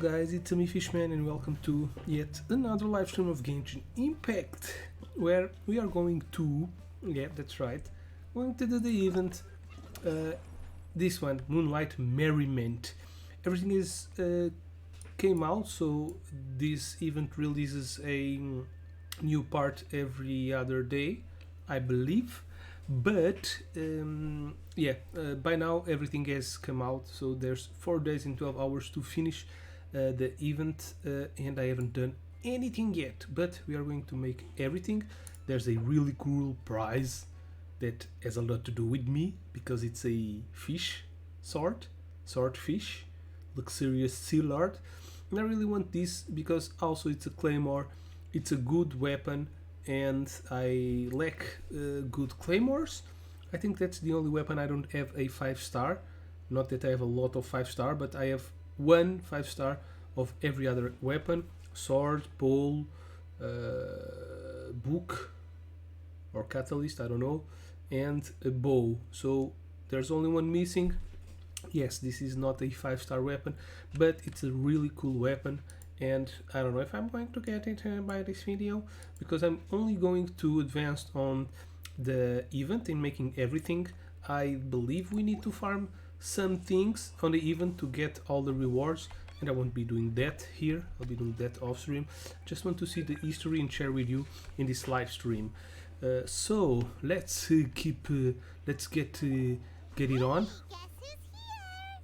guys, it's me Fishman and welcome to yet another live stream of Genshin Impact, where we are going to, yeah that's right, going to do the event, this one, Moonlight Merriment. Everything is came out, so this event releases a new part every other day, I believe. But by now everything has come out, so there's 4 days and 12 hours to finish the event, and I haven't done anything yet, but we are going to make everything. There's a really cool prize that has a lot to do with me because it's a fish swordfish, luxurious sea lord, and I really want this because also it's a claymore. It's a good weapon and I lack good claymores. I think that's the only weapon I don't have a 5-star. Not that I have a lot of 5-star, but I have 1 5-star of every other weapon: sword, pole, book or catalyst, I don't know, and a bow. So there's only one missing. Yes, this is not a 5-star weapon, but it's a really cool weapon, and I don't know if I'm going to get it by this video, because I'm only going to advance on the event in making everything. I believe we need to farm some things on the event to get all the rewards, and I won't be doing that here. I'll be doing that off stream. Just want to see the history and share with you in this live stream. So let's get it on.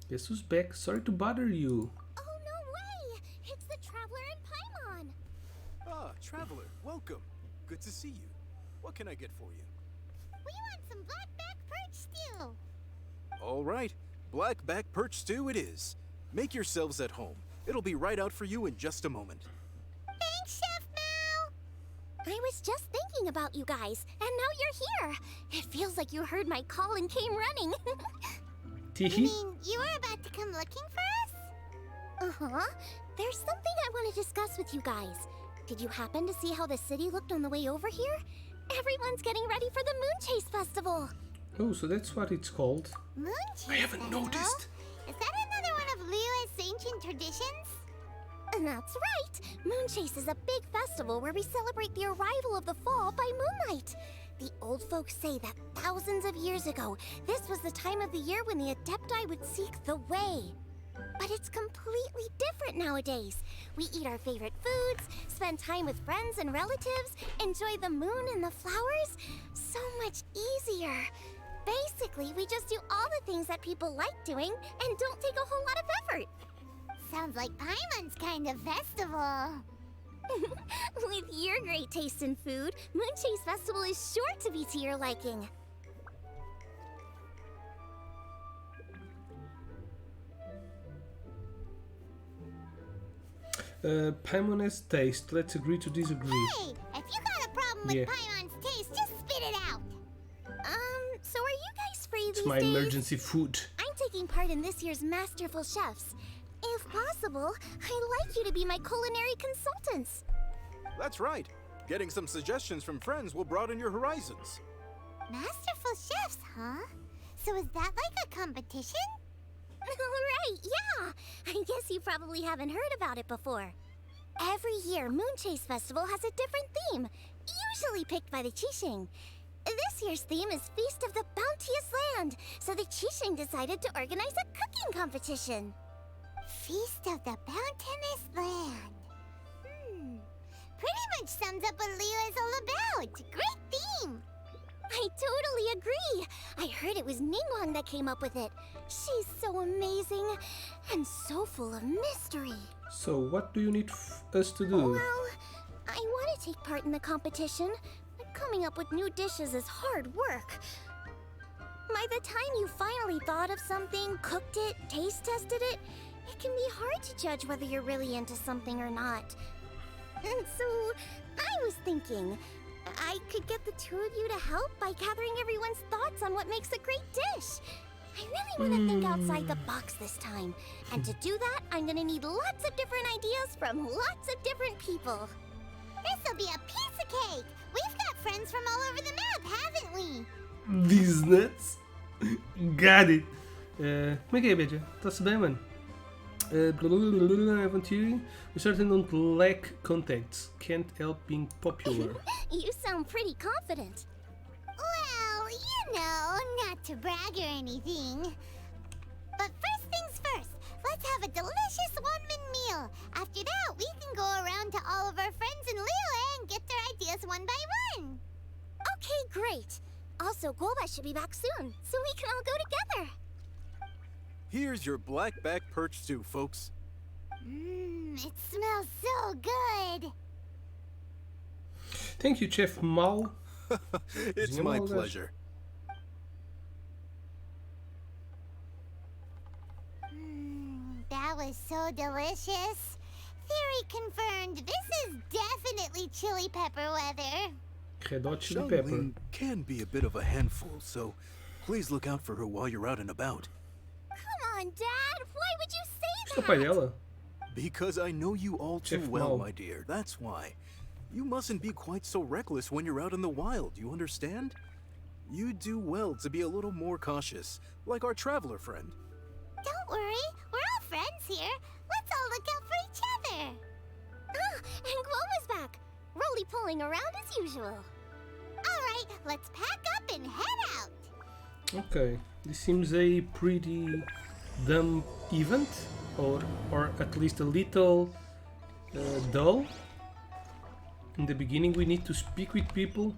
Guess who's back? Sorry to bother you. Oh, no way! It's the Traveler and Paimon! Ah, Traveler, welcome. Good to see you. What can I get for you? We want some black-back perch stew! All right, black-back perch stew it is. Make yourselves at home. It'll be right out for you in just a moment. Thanks, Chef Mao! I was just thinking about you guys, and now you're here! It feels like you heard my call and came running! You mean you were about to come looking for us? Uh-huh. There's something I want to discuss with you guys. Did you happen to see how the city looked on the way over here? Everyone's getting ready for the Moon Chase Festival. Oh, so that's what it's called. Moon Chase I haven't Festival? noticed. Is that another one of Liyue's ancient traditions? And that's right. Moon Chase is a big festival where we celebrate the arrival of the fall by moonlight. The old folks say that thousands of years ago, this was the time of the year when the Adepti would seek the way. But it's completely different nowadays. We eat our favorite foods, spend time with friends and relatives, enjoy the moon and the flowers. So much easier. Basically, we just do all the things that people like doing and don't take a whole lot of effort. Sounds like Paimon's kind of festival. With your great taste in food, Moon Chase Festival is sure to be to your liking. Paimon has taste. Let's agree to disagree. Hey! If you got a problem with Paimon's taste, just spit it out! So are you guys free It's these my days? emergency food. I'm taking part in this year's Masterful Chefs. If possible, I'd like you to be my culinary consultants. That's right. Getting some suggestions from friends will broaden your horizons. Masterful Chefs, huh? So is that like a competition? Right, yeah! I guess you probably haven't heard about it before. Every year, Moon Chase Festival has a different theme, usually picked by the Qixing. This year's theme is Feast of the Bounteous Land, so the Qixing decided to organize a cooking competition. Feast of the Bounteous Land. Pretty much sums up what Liyue is all about. Great theme! I totally agree. I heard it was Ningguang that came up with it. She's so amazing and so full of mystery. So what do you need us to do? Well, I want to take part in the competition, but coming up with new dishes is hard work. By the time you finally thought of something, cooked it, taste tested it, it can be hard to judge whether you're really into something or not. And so, I was thinking, I could get the 2 of you to help by gathering everyone's thoughts on what makes a great dish. I really want to think outside the box this time. And to do that, I'm going to need lots of different ideas from lots of different people. This'll be a piece of cake! We've got friends from all over the map, haven't we? These nuts? Got it. Como é que é, Beja? Tá-se bem, mano? Blah, blah, blah, blah, blah, Aventuring. We certainly don't lack contacts. Can't help being popular. You sound pretty confident. Well, you know, not to brag or anything. But first things first, let's have a delicious one-man meal. After that, we can go around to all of our friends in Liyue and get their ideas one by one. Okay, great. Also, Golbat should be back soon, so we can all go together. Here's your black-back perch stew, folks. It smells so good. Thank you, Chef Mal. It's my pleasure. That was so delicious. Theory confirmed. This is definitely chili pepper weather. Red hot chili pepper. Xiangling can be a bit of a handful, so please look out for her while you're out and about. Come on, Dad. Why would you say Isto é o pai that? dela. Because I know you all too Chef well, Mal. my dear. That's why. You mustn't be quite so reckless when you're out in the wild, you understand? You do well to be a little more cautious, like our traveler friend. Don't worry. We're all friends here. Let's all look out for each other. Ah, and Guoma's back. Roly-poling around as usual. All right, let's pack up and head out. Okay, this seems a pretty dumb event, or at least a little dull. In the beginning we need to speak with people,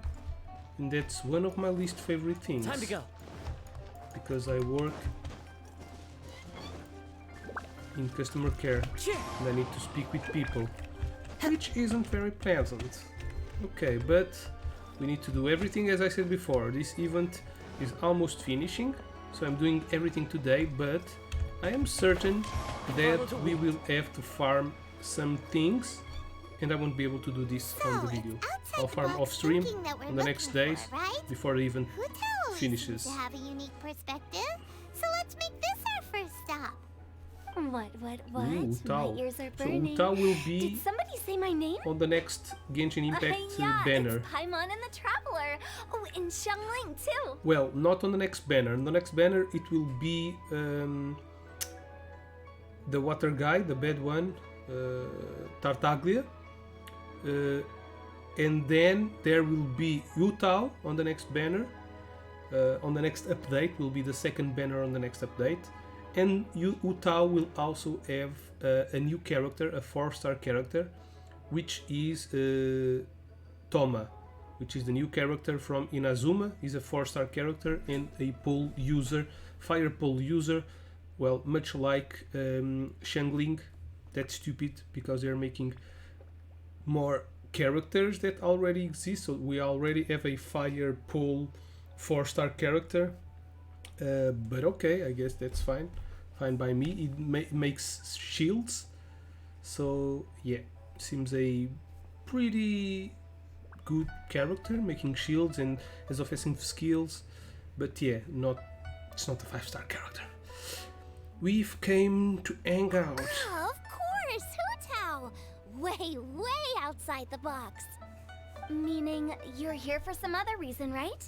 and that's one of my least favorite things. Time to go. Because I work in customer care and I need to speak with people, which isn't very pleasant. Okay, but we need to do everything as I said before. This event is almost finishing, so I'm doing everything today, but I am certain that we will have to farm some things, and I won't be able to do this on the video. I'll farm off stream on the next days before the event finishes. To have a unique perspective, so let's make this our first stop. What? Ooh, Tao. My ears are So burning. Tao will Did be somebody say my name? on the next Genshin Impact Yeah, banner. it's Paimon and the Traveler. Oh, and Xiangling too. Well, not on the next banner. On the next banner it will be the water guy, the bad one, Tartaglia. And then there will be Yutao on the next banner. On the next update will be the second banner on the next update. And Yutao will also have a new character, a 4-star character, which is Toma, which is the new character from Inazuma. He's a 4-star character and a pole user, fire pole user. Well, much like Xiangling. That's stupid because they're making more characters that already exist. So we already have a fire pole 4-star character. But okay, I guess that's fine. Fine by me. It makes shields. So yeah, seems a pretty good character, making shields and has offensive skills. But yeah, it's not a 5-star character. We've came to hang out. Oh, of course, Hu-Tao. Way outside the box. Meaning you're here for some other reason, right?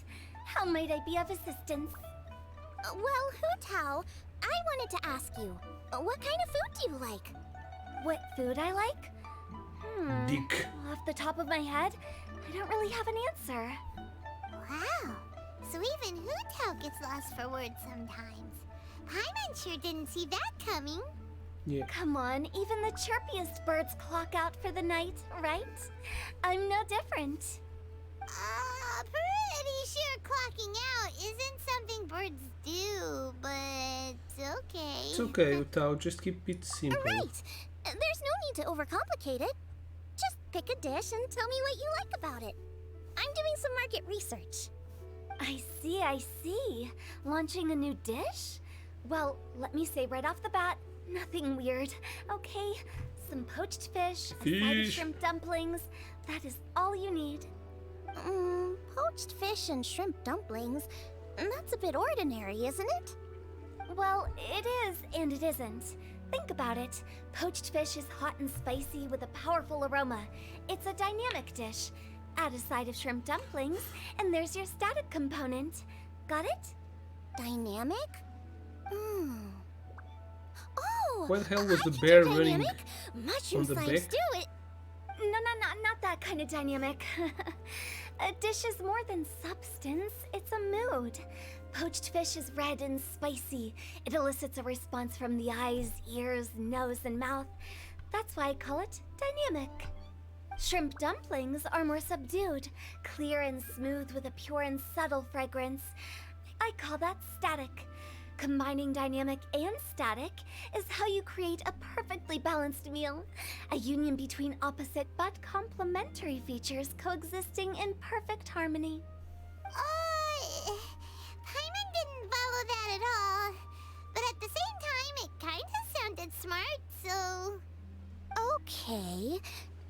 How might I be of assistance? Well, Hu-Tao, I wanted to ask you, what kind of food do you like? What food I like? Dick. Off the top of my head, I don't really have an answer. Wow, so even Hu-Tao gets lost for words sometimes. Paimon sure didn't see that coming. Yeah. Come on, even the chirpiest birds clock out for the night, right? I'm no different. Pretty sure clocking out isn't something birds do, but okay. It's okay, Yutao, just keep it simple. Right. There's no need to overcomplicate it. Just pick a dish and tell me what you like about it. I'm doing some market research. I see. Launching a new dish? Well, let me say right off the bat, nothing weird, okay? Some poached fish, a side of shrimp dumplings. That is all you need. Poached fish and shrimp dumplings? That's a bit ordinary, isn't it? Well, it is and it isn't. Think about it. Poached fish is hot and spicy with a powerful aroma. It's a dynamic dish. Add a side of shrimp dumplings, and there's your static component. Got it? Dynamic? Oh, Why the hell was I the can bear do running dynamic. Mushroom on the slimes back? do it. No, not that kind of dynamic. A dish is more than substance, it's a mood. Poached fish is red and spicy. It elicits a response from the eyes, ears, nose, and mouth. That's why I call it dynamic. Shrimp dumplings are more subdued, clear and smooth with a pure and subtle fragrance. I call that static. Combining dynamic and static is how you create a perfectly balanced meal. A union between opposite but complementary features coexisting in perfect harmony. Paimon didn't follow that at all. But at the same time, it kinda sounded smart, so... Okay,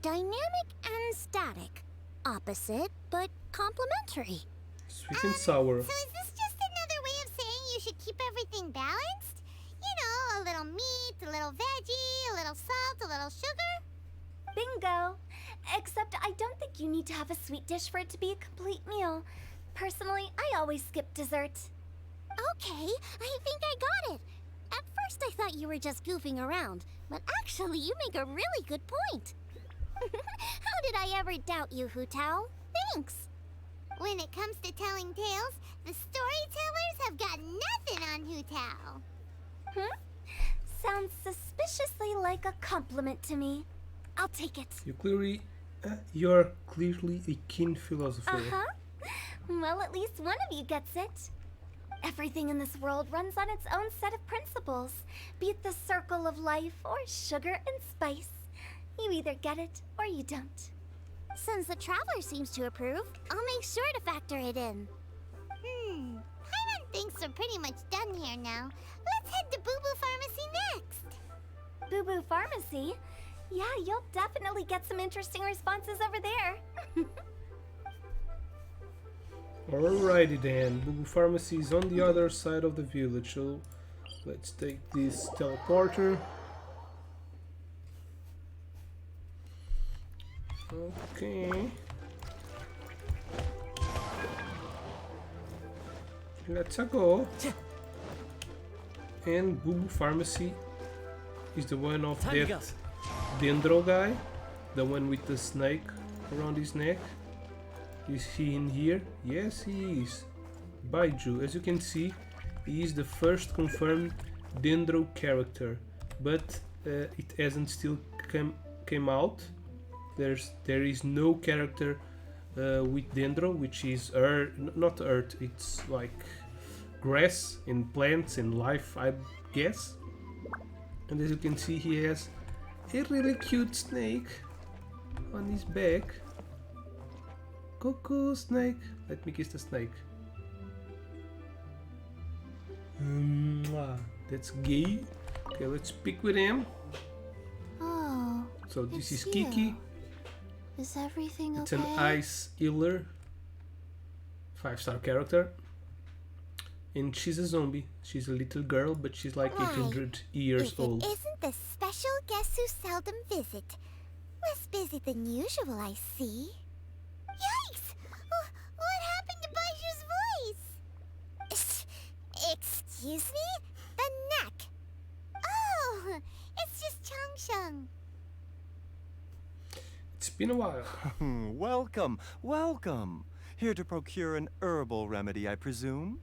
dynamic and static. Opposite, but complementary. Sweet and sour. So is this just another way of saying you should keep everything balanced? You know, a little meat, a little veggie, a little salt, a little sugar? Bingo! Except I don't think you need to have a sweet dish for it to be a complete meal. Personally, I always skip dessert. Okay, I think I got it. At first I thought you were just goofing around, but actually you make a really good point. How did I ever doubt you, Hu Tao? Thanks. When it comes to telling tales, the storytellers have got nothing on Hu Tao. Sounds suspiciously like a compliment to me. I'll take it. You're clearly a keen philosopher. Uh-huh. Well, at least one of you gets it. Everything in this world runs on its own set of principles, be it the circle of life or sugar and spice. You either get it or you don't. Since the Traveler seems to approve, I'll make sure to factor it in. Paimon thinks we're pretty much done here now. Let's head to Boo Boo Pharmacy next. Boo Boo Pharmacy? Yeah, you'll definitely get some interesting responses over there. Alrighty then, Boo Pharmacy is on the other side of the village, so let's take this teleporter. Okay. Let's go. And Boo Boo Pharmacy is the one of that Dendro guy, the one with the snake around his neck. Is he in here? Yes, he is. Baiju, as you can see, he is the first confirmed Dendro character, but it hasn't still came out. There is no character with Dendro, which is not earth. It's like grass and plants and life, I guess. And as you can see, he has a really cute snake on his back. Cuckoo snake. Let me kiss the snake. That's gay. Okay, let's speak with him. Oh, So this is it's Kiki. you. Is everything It's okay? an ice healer. 5-star character. And she's a zombie. She's a little girl, but she's like Right. 800 years If old. it isn't the special guest who seldom visit. Less busy than usual, I see. Yikes! What happened to Baiju's voice? Excuse me? The neck. Oh, it's just Changsheng. It's been a while. Welcome, welcome. Here to procure an herbal remedy, I presume?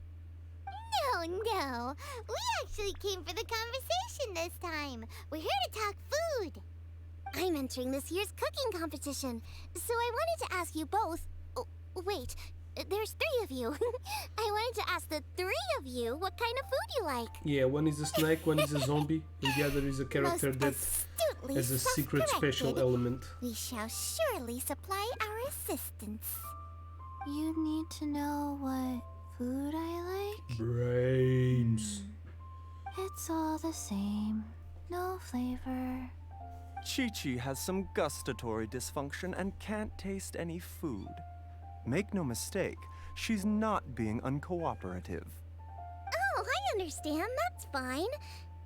No. We actually came for the conversation this time. We're here to talk food. I'm entering this year's cooking competition, so I wanted to ask you both. Oh, wait, there's 3 of you. I wanted to ask the 3 of you what kind of food you like. Yeah, one is a snake, one is a zombie, and the other is a character Most that astutely has a secret special self-directed. element. We shall surely supply our assistance. You need to know what food I like? Brains. It's all the same. No flavor. Chi-Chi has some gustatory dysfunction and can't taste any food. Make no mistake, she's not being uncooperative. Oh, I understand. That's fine.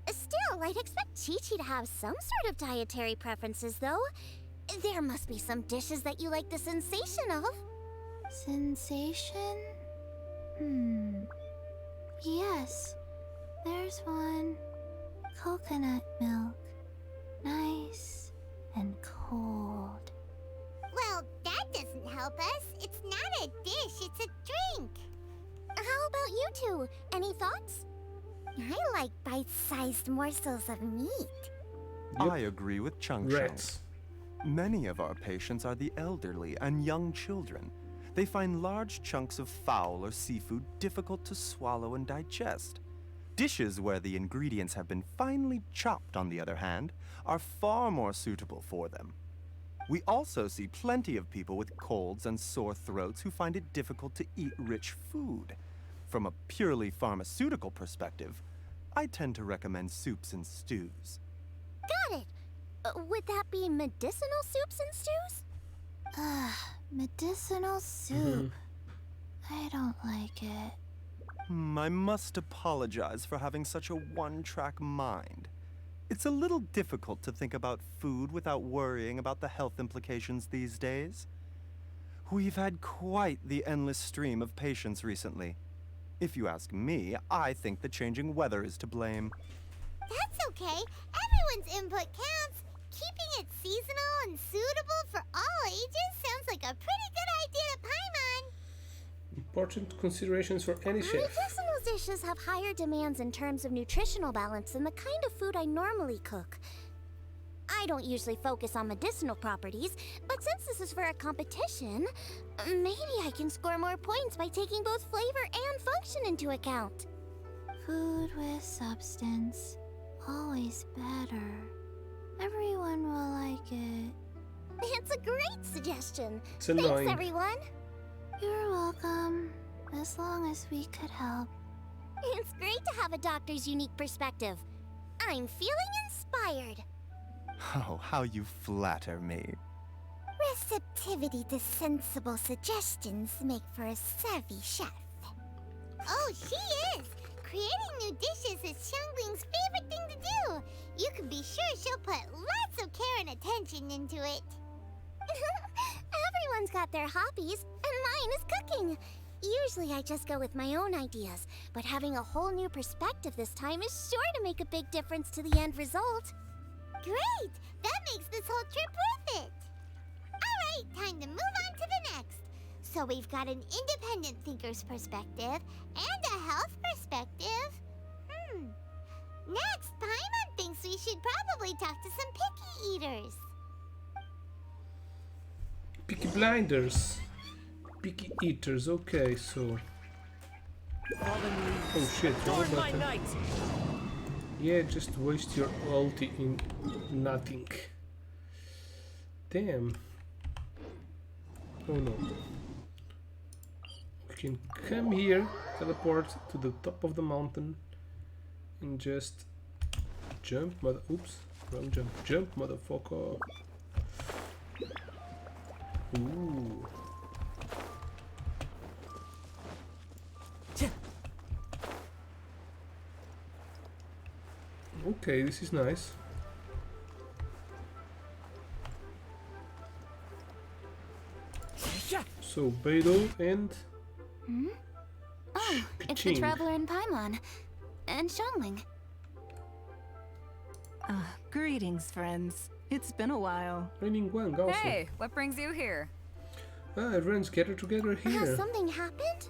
Still, I'd expect Chi-Chi to have some sort of dietary preferences, though. There must be some dishes that you like the sensation of. Sensation? Yes, there's one. Coconut milk. Nice and cold. Well, that doesn't help us. It's not a dish, it's a drink. How about you two? Any thoughts? I like bite-sized morsels of meat. Yep. I agree with Chung Rats. Many of our patients are the elderly and young children. They find large chunks of fowl or seafood difficult to swallow and digest. Dishes where the ingredients have been finely chopped, on the other hand, are far more suitable for them. We also see plenty of people with colds and sore throats who find it difficult to eat rich food. From a purely pharmaceutical perspective, I tend to recommend soups and stews. Got it. Would that be medicinal soups and stews? Medicinal soup. I don't like it. I must apologize for having such a one-track mind. It's a little difficult to think about food without worrying about the health implications these days. We've had quite the endless stream of patients recently. If you ask me, I think the changing weather is to blame. That's okay. Everyone's input counts. Keeping it seasonal and suitable for all ages sounds like a pretty good idea to Paimon. Important considerations for any chef. Medicinal dishes have higher demands in terms of nutritional balance than the kind of food I normally cook. I don't usually focus on medicinal properties, but since this is for a competition, maybe I can score more points by taking both flavor and function into account. Food with substance. Always better. Everyone will like it. It's a great suggestion. It's annoying. Thanks, everyone. You're welcome. As long as we could help. It's great to have a doctor's unique perspective. I'm feeling inspired. Oh, how you flatter me. Receptivity to sensible suggestions make for a savvy chef. Oh, she is! Creating new dishes is Xiangling's favorite thing to do. You can be sure she'll put lots of care and attention into it. Everyone's got their hobbies, and mine is cooking. Usually I just go with my own ideas, but having a whole new perspective this time is sure to make a big difference to the end result. Great! That makes this whole trip worth it! Alright, time to move on to the next. So we've got an independent thinker's perspective and a health perspective. Next, Paimon thinks we should probably talk to some picky eaters. Picky blinders. Picky eaters, okay, so... Oh shit, wrong button. Yeah, just waste your ulti in nothing. Damn. Oh no. We can come here, teleport to the top of the mountain, and just jump, oops, wrong jump. Jump, motherfucker. Ooh. Okay, this is nice. So, Beidou and... Oh, it's the Traveler in Paimon. And Xiangling. Greetings, friends. It's been a while. Raining Wang also. Hey, what brings you here? Everyone's gathered together here. Has something happened?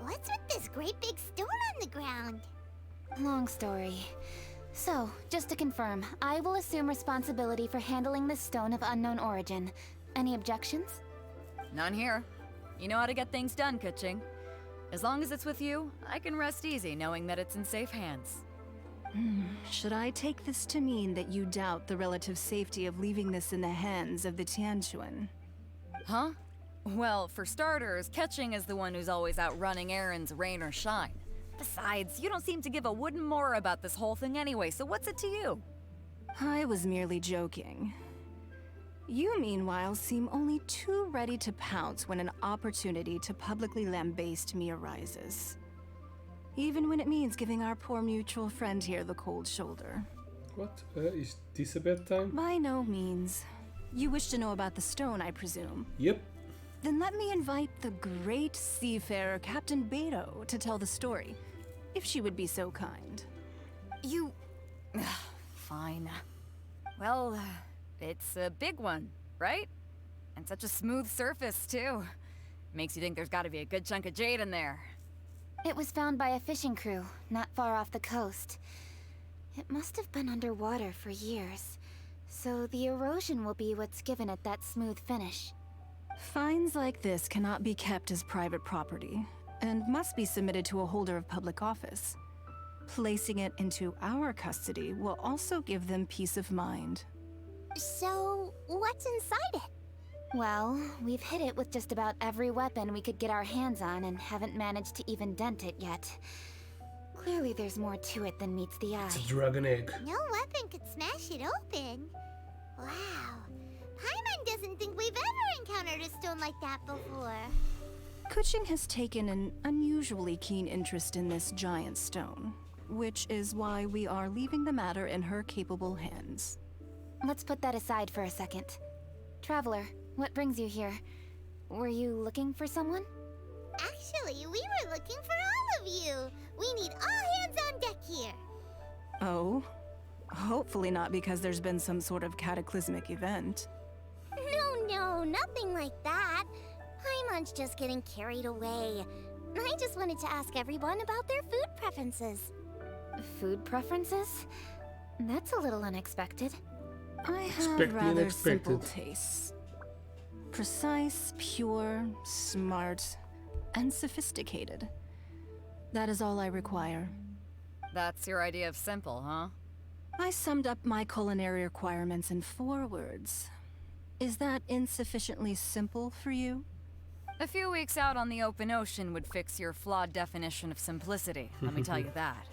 What's with this great big stone on the ground? Long story. So, just to confirm, I will assume responsibility for handling this stone of unknown origin. Any objections? None here. You know how to get things done, Kuching. As long as it's with you, I can rest easy knowing that it's in safe hands. Should I take this to mean that you doubt the relative safety of leaving this in the hands of the Tianquan? Huh? Well, for starters, Kuching is the one who's always out running errands, rain or shine. Besides, you don't seem to give a wooden more about this whole thing anyway, so what's it to you? I was merely joking. You, meanwhile, seem only too ready to pounce when an opportunity to publicly lambaste me arises. Even when it means giving our poor mutual friend here the cold shoulder. What? Is this a bad time? By no means. You wish to know about the stone, I presume. Yep. Then let me invite the great seafarer Captain Beidou to tell the story, if she would be so kind. You... shrine. Well, it's a big one, right? And such a smooth surface, too. Makes you think there's gotta be a good chunk of jade in there. It was found by a fishing crew, not far off the coast. It must have been underwater for years, so the erosion will be what's given it that smooth finish. Finds like this cannot be kept as private property, and must be submitted to a holder of public office. Placing it into our custody will also give them peace of mind. So, what's inside it? Well, we've hit it with just about every weapon we could get our hands on and haven't managed to even dent it yet. Clearly there's more to it than meets the eye. It's a dragon egg. No weapon could smash it open. Wow. Paimon doesn't think we've ever encountered a stone like that before. Kuching has taken an unusually keen interest in this giant stone, which is why we are leaving the matter in her capable hands. Let's put that aside for a second. Traveler, what brings you here? Were you looking for someone? Actually, we were looking for all of you. We need all hands on deck here. Oh? Hopefully not because there's been some sort of cataclysmic event. No, nothing like that. Paimon's just getting carried away. I just wanted to ask everyone about their food preferences. Food preferences? That's a little unexpected. I have Expect the rather simple unexpected. tastes. Precise, pure, smart, and sophisticated. That is all I require. That's your idea of simple, huh? I summed up my culinary requirements in 4 words. Is that insufficiently simple for you? A few weeks out on the open ocean would fix your flawed definition of simplicity, let me tell you that.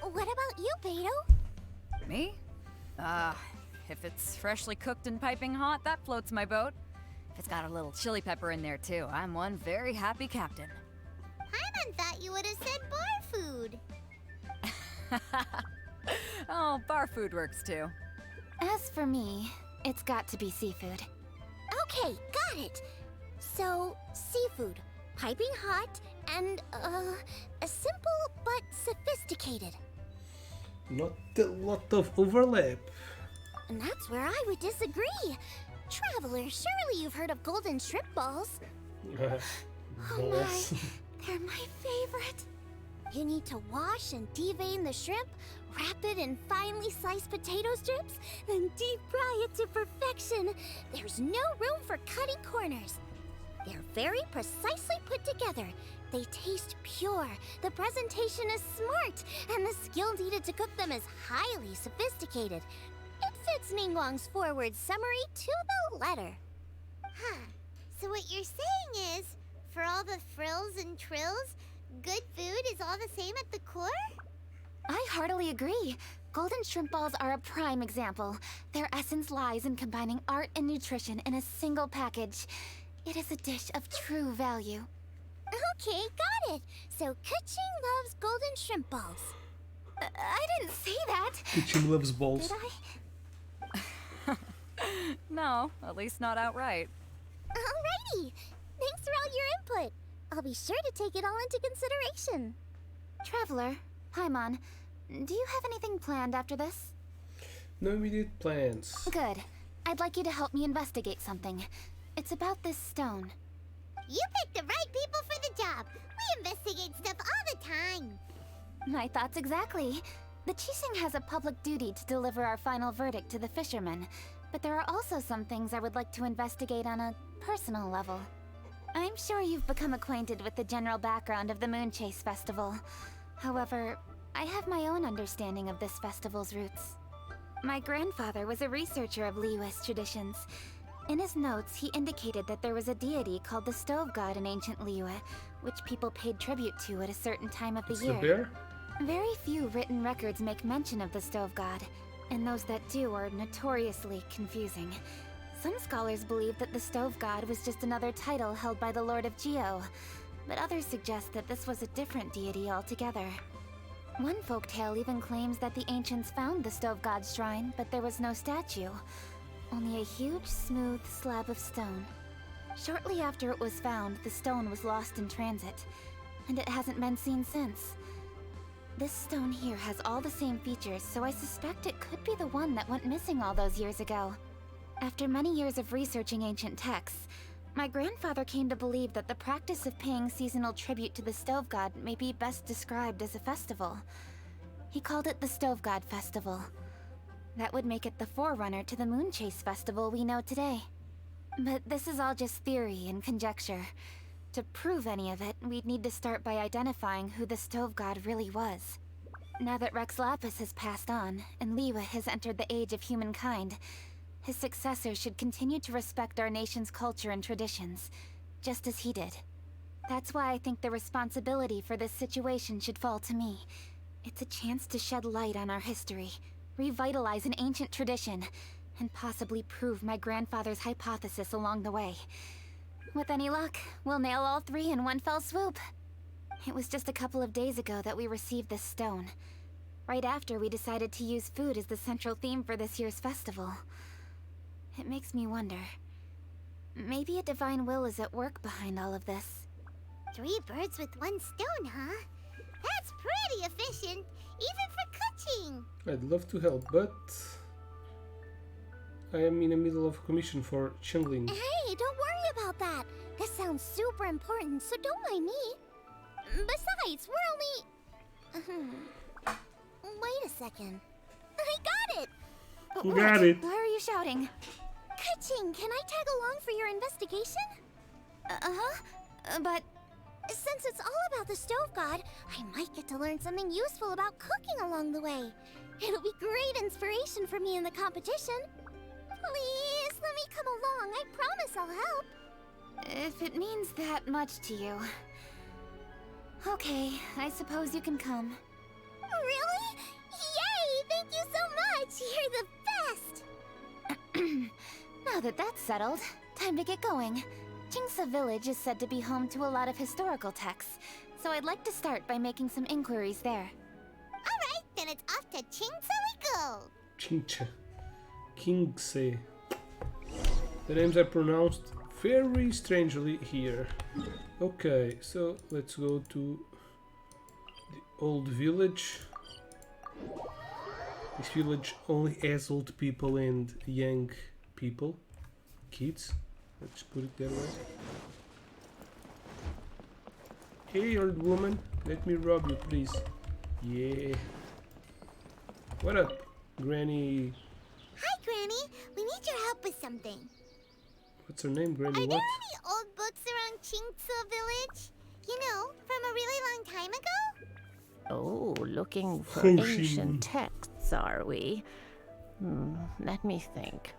What about you, Beto? Me? If it's freshly cooked and piping hot, that floats my boat. If it's got a little chili pepper in there too, I'm one very happy captain. Paimon thought you would have said bar food. Oh, bar food works too. As for me, it's got to be seafood. Okay, got it. So, seafood, piping hot, and, simple but sophisticated. Not a lot of overlap. And that's where I would disagree. Traveler, surely you've heard of golden shrimp balls. Oh Balls. my, they're my favorite. You need to wash and devein the shrimp, wrap it in finely sliced potato strips, then deep fry it to perfection. There's no room for cutting corners. They're very precisely put together. They taste pure, the presentation is smart, and the skill needed to cook them is highly sophisticated. It fits Ningguang's forward summary to the letter. Huh. So what you're saying is, for all the frills and trills, good food is all the same at the core? I heartily agree. Golden shrimp balls are a prime example. Their essence lies in combining art and nutrition in a single package. It is a dish of true value. Okay, got it. So Kuching loves golden shrimp balls. I didn't say that. Kuching loves balls. Did I? No, at least not outright. Alrighty. Thanks for all your input. I'll be sure to take it all into consideration. Traveler, Paimon, do you have anything planned after this? No immediate plans. Good. I'd like you to help me investigate something. It's about this stone. You picked the right people for the job. We investigate stuff all the time. My thoughts exactly. The Qixing has a public duty to deliver our final verdict to the fishermen, but there are also some things I would like to investigate on a personal level. I'm sure you've become acquainted with the general background of the Moonchase Festival. However, I have my own understanding of this festival's roots. My grandfather was a researcher of Liyue's traditions. In his notes, he indicated that there was a deity called the Stove God in ancient Liyue, which people paid tribute to at a certain time of the It's year. the bear? Very few written records make mention of the Stove God, and those that do are notoriously confusing. Some scholars believe that the Stove God was just another title held by the Lord of Geo, but others suggest that this was a different deity altogether. One folktale even claims that the ancients found the Stove God's shrine, but there was no statue, only a huge, smooth slab of stone. Shortly after it was found, the stone was lost in transit, and it hasn't been seen since. This stone here has all the same features, so I suspect it could be the one that went missing all those years ago. After many years of researching ancient texts, my grandfather came to believe that the practice of paying seasonal tribute to the Stove God may be best described as a festival. He called it the Stove God Festival. That would make it the forerunner to the Moon Chase Festival we know today. But this is all just theory and conjecture. To prove any of it, we'd need to start by identifying who the Stove God really was. Now that Rex Lapis has passed on, and Liwa has entered the age of humankind, his successor should continue to respect our nation's culture and traditions, just as he did. That's why I think the responsibility for this situation should fall to me. It's a chance to shed light on our history, revitalize an ancient tradition, and possibly prove my grandfather's hypothesis along the way. With any luck, we'll nail all three in one fell swoop. It was just a couple of days ago that we received this stone. Right after we decided to use food as the central theme for this year's festival. It makes me wonder. Maybe a divine will is at work behind all of this. 3 birds with 1 stone, huh? That's pretty efficient, even for cooking. I'd love to help, but I am in the middle of a commission for Chungling. Hey, don't worry about that. This sounds super important, so don't mind me. Besides, we're only... Wait a second. I got it! You got it. Why are you shouting? Kaching, can I tag along for your investigation? But Since it's all about the Stove God, I might get to learn something useful about cooking along the way. It'll be great inspiration for me in the competition. Please, let me come along. I promise I'll help. if it means that much to you... Okay, I suppose you can come. Really? Yay! Thank you so much! You're the best! Now that that's settled, time to get going. Chingsa Village is said to be home to a lot of historical texts, so I'd like to start by making some inquiries there. Alright, then it's off to Chingsa we go! Chincha. Kingse. The names are pronounced very strangely here. Okay, so let's go to the old village. This village only has old people and young people. Kids. Let's put it that way. Hey, old woman, let me rob you, please. Yeah. What up, Granny? Hi, Granny. We need your help with something. What's her name, Granny? Are there What? any old books around Chingsa Village? You know, from a really long time ago? Oh, looking for Genshin. ancient texts, are we? Let me think.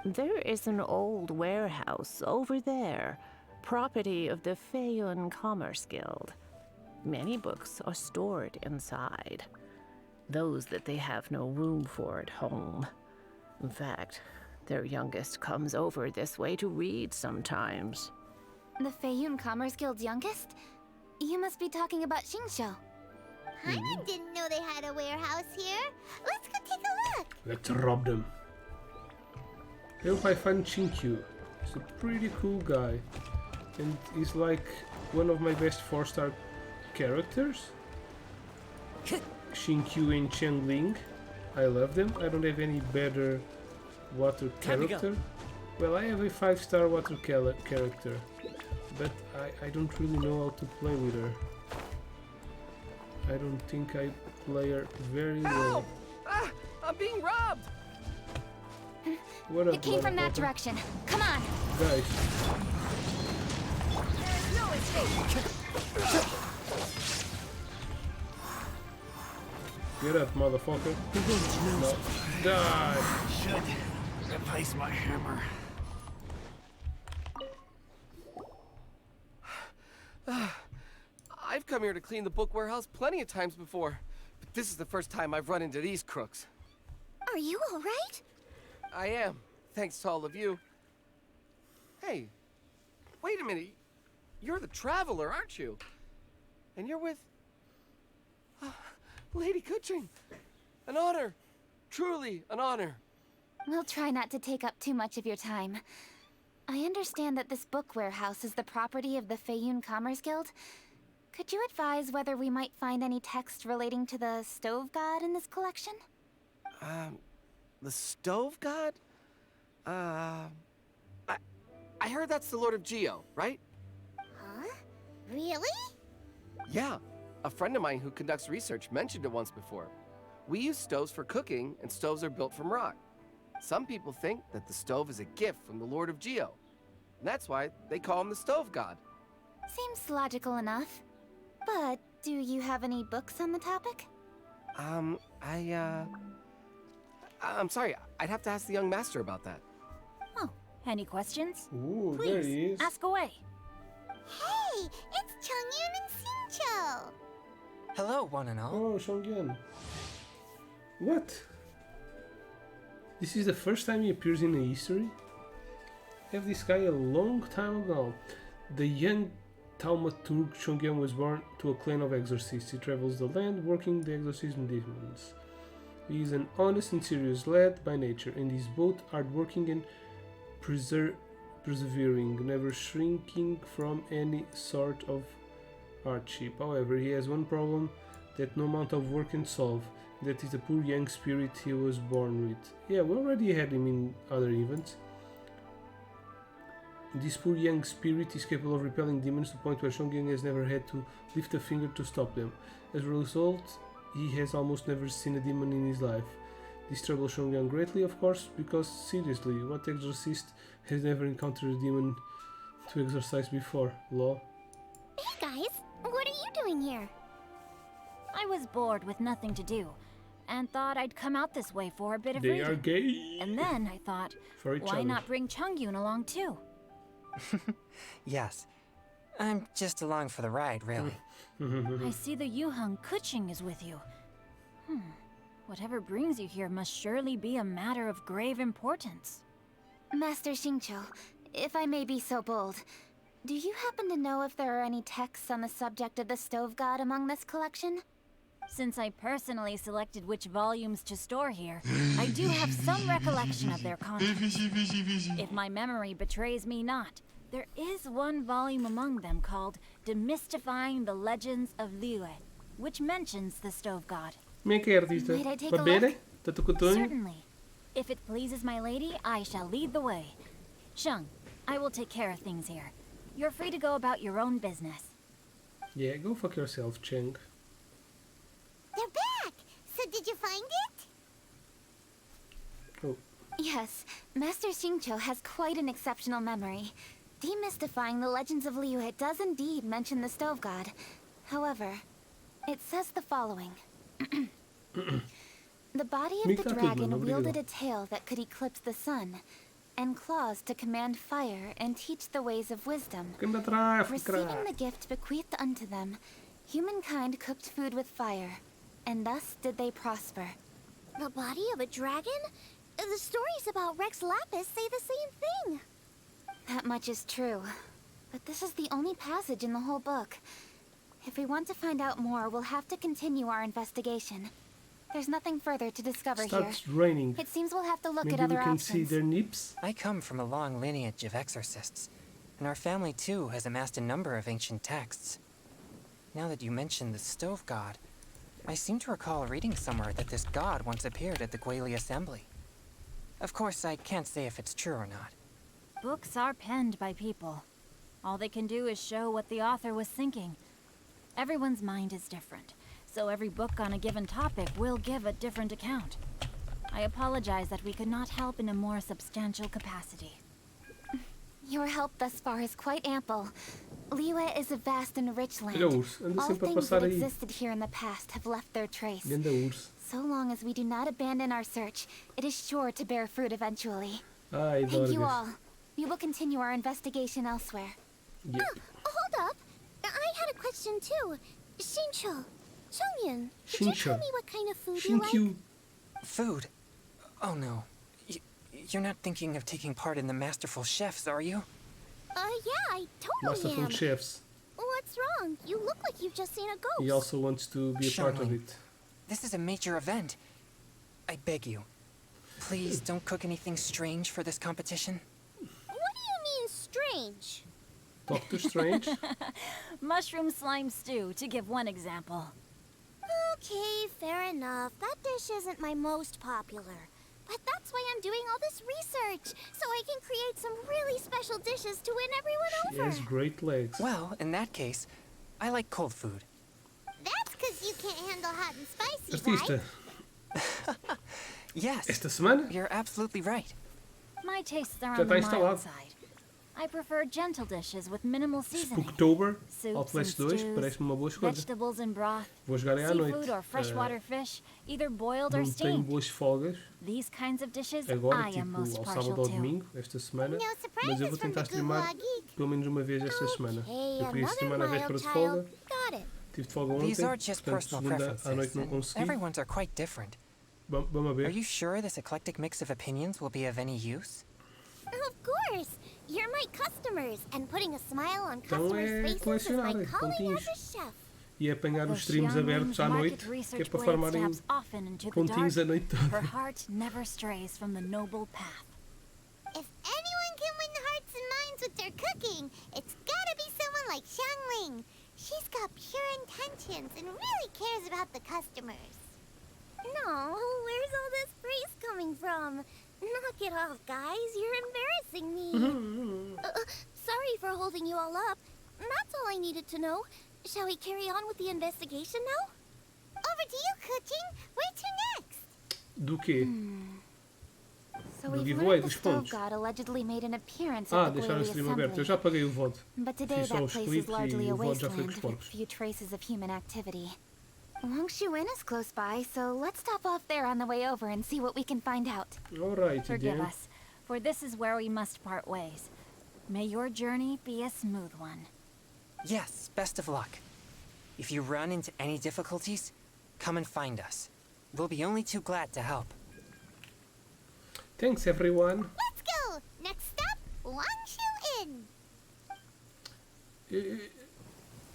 There is an old warehouse over there, property of the Feiyun Commerce Guild. Many books are stored inside, those that they have no room for at home. In fact, their youngest comes over this way to read sometimes. The Feiyun Commerce Guild's youngest? You must be talking about Xingqiu. Paimon didn't know they had a warehouse here. Let's go take a look. Let's rob them. I hope I find Chinkyu. He's a pretty cool guy. And he's like one of my best 4-star characters. Xinkyu and Chengling. I love them. I don't have any better water character. Well, I have a 5-star water character. But I don't really know how to play with her. I don't think I play her very well. Ah, I'm being robbed! What up, It came from that motherfucker? direction. Come on! Guys, There's no escape! get up, motherfucker. No. Die! Should replace my hammer. I've come here to clean the book warehouse plenty of times before, but this is the first time I've run into these crooks. Are you alright? I am, thanks to all of you. Hey, wait a minute. You're the traveler, aren't you? And you're with... Lady Kuching. An honor. Truly an honor. We'll try not to take up too much of your time. I understand that this book warehouse is the property of the Feiyun Commerce Guild. Could you advise whether we might find any text relating to the stove god in this collection? The stove god? I heard that's the Lord of Geo, right? Huh? Really? Yeah. A friend of mine who conducts research mentioned it once before. We use stoves for cooking, and stoves are built from rock. Some people think that the stove is a gift from the Lord of Geo. And that's why they call him the stove god. Seems logical enough. But do you have any books on the topic? I'm sorry, I'd have to ask the young master about that. Oh, any questions? Ooh, there he Please, is. ask away. Hey, it's Chongyun and Xingqiu. Hello, one and all. Oh, Shongyan. What? This is the first time he appears in the history? I have this guy a long time ago. The young thaumaturg Shongyan was born to a clan of exorcists. He travels the land working the exorcism demons. He is an honest and serious lad by nature, and is both hardworking and persevering, never shrinking from any sort of hardship. However, he has one problem that no amount of work can solve. That is the poor young spirit he was born with. Yeah, we already had him in other events. This poor young spirit is capable of repelling demons to the point where Shongyang has never had to lift a finger to stop them. As a result, he has almost never seen a demon in his life. This troubles Shongyang greatly, of course, because seriously, what exorcist has never encountered a demon to exorcise before? Law. Hey guys, what are you doing here? I was bored with nothing to do, and thought I'd come out this way for a bit of They reading. are gay And then I thought, for each why other. not bring Chongyun along too? Yes. I'm just along for the ride, really. I see the Yuheng Kuching is with you. Whatever brings you here must surely be a matter of grave importance. Master Xingqiu, if I may be so bold, do you happen to know if there are any texts on the subject of the stove god among this collection? Since I personally selected which volumes to store here, I do have some recollection of their contents. If my memory betrays me not, there is one volume among them called Demystifying the Legends of Liyue, which mentions the stove god. Como é que é, artista? Might I take a Va bene? look? Tanto cotonho? Certainly. If it pleases my lady, I shall lead the way. Sheng, I will take care of things here. You're free to go about your own business. Yeah, go fuck yourself, Cheng. They're back! So did you find it? Oh, Yes, Master Xingqiu has quite an exceptional memory. Demystifying the legends of Liyue does indeed mention the stove god. However, it says the following. The body of Mica the tudo, dragon mano, wielded obrigado. a tail that could eclipse the sun, and claws to command fire and teach the ways of wisdom. quem me atrai, Receiving the gift bequeathed unto them, humankind cooked food with fire, and thus did they prosper. The body of a dragon? The stories about Rex Lapis say the same thing. That much is true. But this is the only passage in the whole book. If we want to find out more, we'll have to continue our investigation. There's nothing further to discover here. Starts raining. It seems we'll have to look Maybe at we other can see options. their nips. I come from a long lineage of exorcists, and our family too has amassed a number of ancient texts. Now that you mention the stove god, I seem to recall reading somewhere that this god once appeared at the Guili Assembly. Of course, I can't say if it's true or not. Books are penned by people. All they can do is show what the author was thinking. Everyone's mind is different, so every book on a given topic will give a different account. I apologize that we could not help in a more substantial capacity. Your help thus far is quite ample. Liyue is a vast and rich land. Olha o urso, anda All sempre a things passar that aí. existed here in the past have left their trace. Ganda urso. So long as we do not abandon our search, it is sure to bear fruit eventually. Ai, Thank adoro you this. all. We will continue our investigation elsewhere. Yeah. Hold up. I had a question too. Xingqiu, Chongyun, could you tell Xingqiu. me what kind of food you like? Xingqiu. Food? Oh no. You're not thinking of taking part in the Masterful Chefs, are you? Yeah, I totally Masterful am. chefs. What's wrong? You look like you've just seen a ghost. He also wants to be a part of Shangling. it. This is a major event. I beg you. Please don't cook anything strange for this competition. What do you mean strange? Doctor Strange. Mushroom slime stew, to give one example. Okay, fair enough. That dish isn't my most popular. But that's why I'm doing all this research, so I can create some really special dishes to win everyone She over. has great legs. Well, in that case, I like cold food. That's because you can't handle hot and spicy, Artista, right? Yes, esta semana you're absolutely right. My tastes are Já on the está instalado. mild side. I prefer gentle dishes with minimal seasoning. Spooktober, Soups Outlast and 2, stews, parece-me uma boa escolha. vegetables and broth, Vou jogar aí à noite. seafood or freshwater fish, either boiled or Não tenho steamed. boas folgas These kinds of dishes agora, I am tipo most ao partial sábado ou to. domingo, esta semana. No Mas eu surprises vou from tentar the Google streamar Geek. pelo menos uma vez esta semana. Okay, Eu queria another streamar na véspera mild de folga. child. Got it. Tive de folga ontem, These are just portanto personal segunda à preferences, noite não and consegui. everyone's are quite different. Vamos a ver. Are you sure this eclectic mix of opinions will be of any use? Of course. You're my customers, and putting a smile on Então customers' é faces is colecionar my calling pontinhos. as a chef. E apanhar The os streams abertos à Xiangling noite, market que é research para blade farmarem stabs often into the pontinhos dark. a noite Her toda. heart never strays from the noble path. If anyone can win hearts and minds with their cooking, it's gotta be someone like Xiangling. She's got pure intentions and really cares about the customers. No, where's all this praise coming from? Knock it off, guys. You're embarrassing me. Sorry for holding you all up. That's all I needed to know. Shall we carry on with the investigation now? Over to you, Kuching. Where to next? Do quê? So Do we've giveaway learned the dos Stove pontos. God allegedly made an appearance Ah, at the deixaram o Glalie stream aberto. Eu já Assembly. paguei o VOD. But today Fiz só that os place is clipes largely e a o VOD já foi com os wasteland with porcos. few traces of human activity. Wangshu Inn is close by, so let's stop off there on the way over and see what we can find out. Alright, Forgive then. us, for this is where we must part ways. May your journey be a smooth one. Yes, best of luck. If you run into any difficulties, come and find us. We'll be only too glad to help. Thanks, everyone. Let's go. Next stop, Wangshu Inn.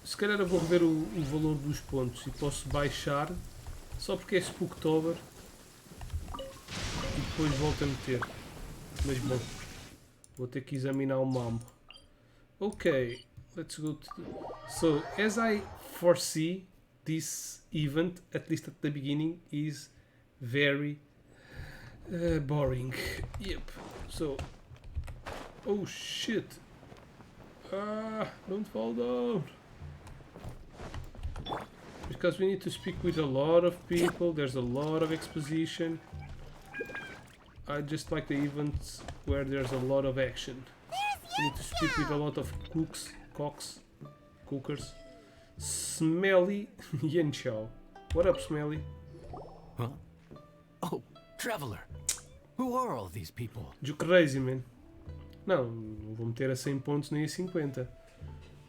Se calhar eu vou rever o valor dos pontos e posso baixar só porque é Spooktober e depois volto a meter. Mas bom, vou ter que examinar o mambo. Ok, let's go to so as I foresee, this event, at least at the beginning, is very boring. Yep. So, oh shit! Don't fall down. Because we need to speak with a lot of people. There's a lot of exposition. I just like the events where there's a lot of action. We need to speak with a lot of cookers. Smelly Yenchao. What up, Smelly? Huh? Oh, Traveler. Who are all these people? You crazy, man. Não vou meter a 100 pontos nem a 50.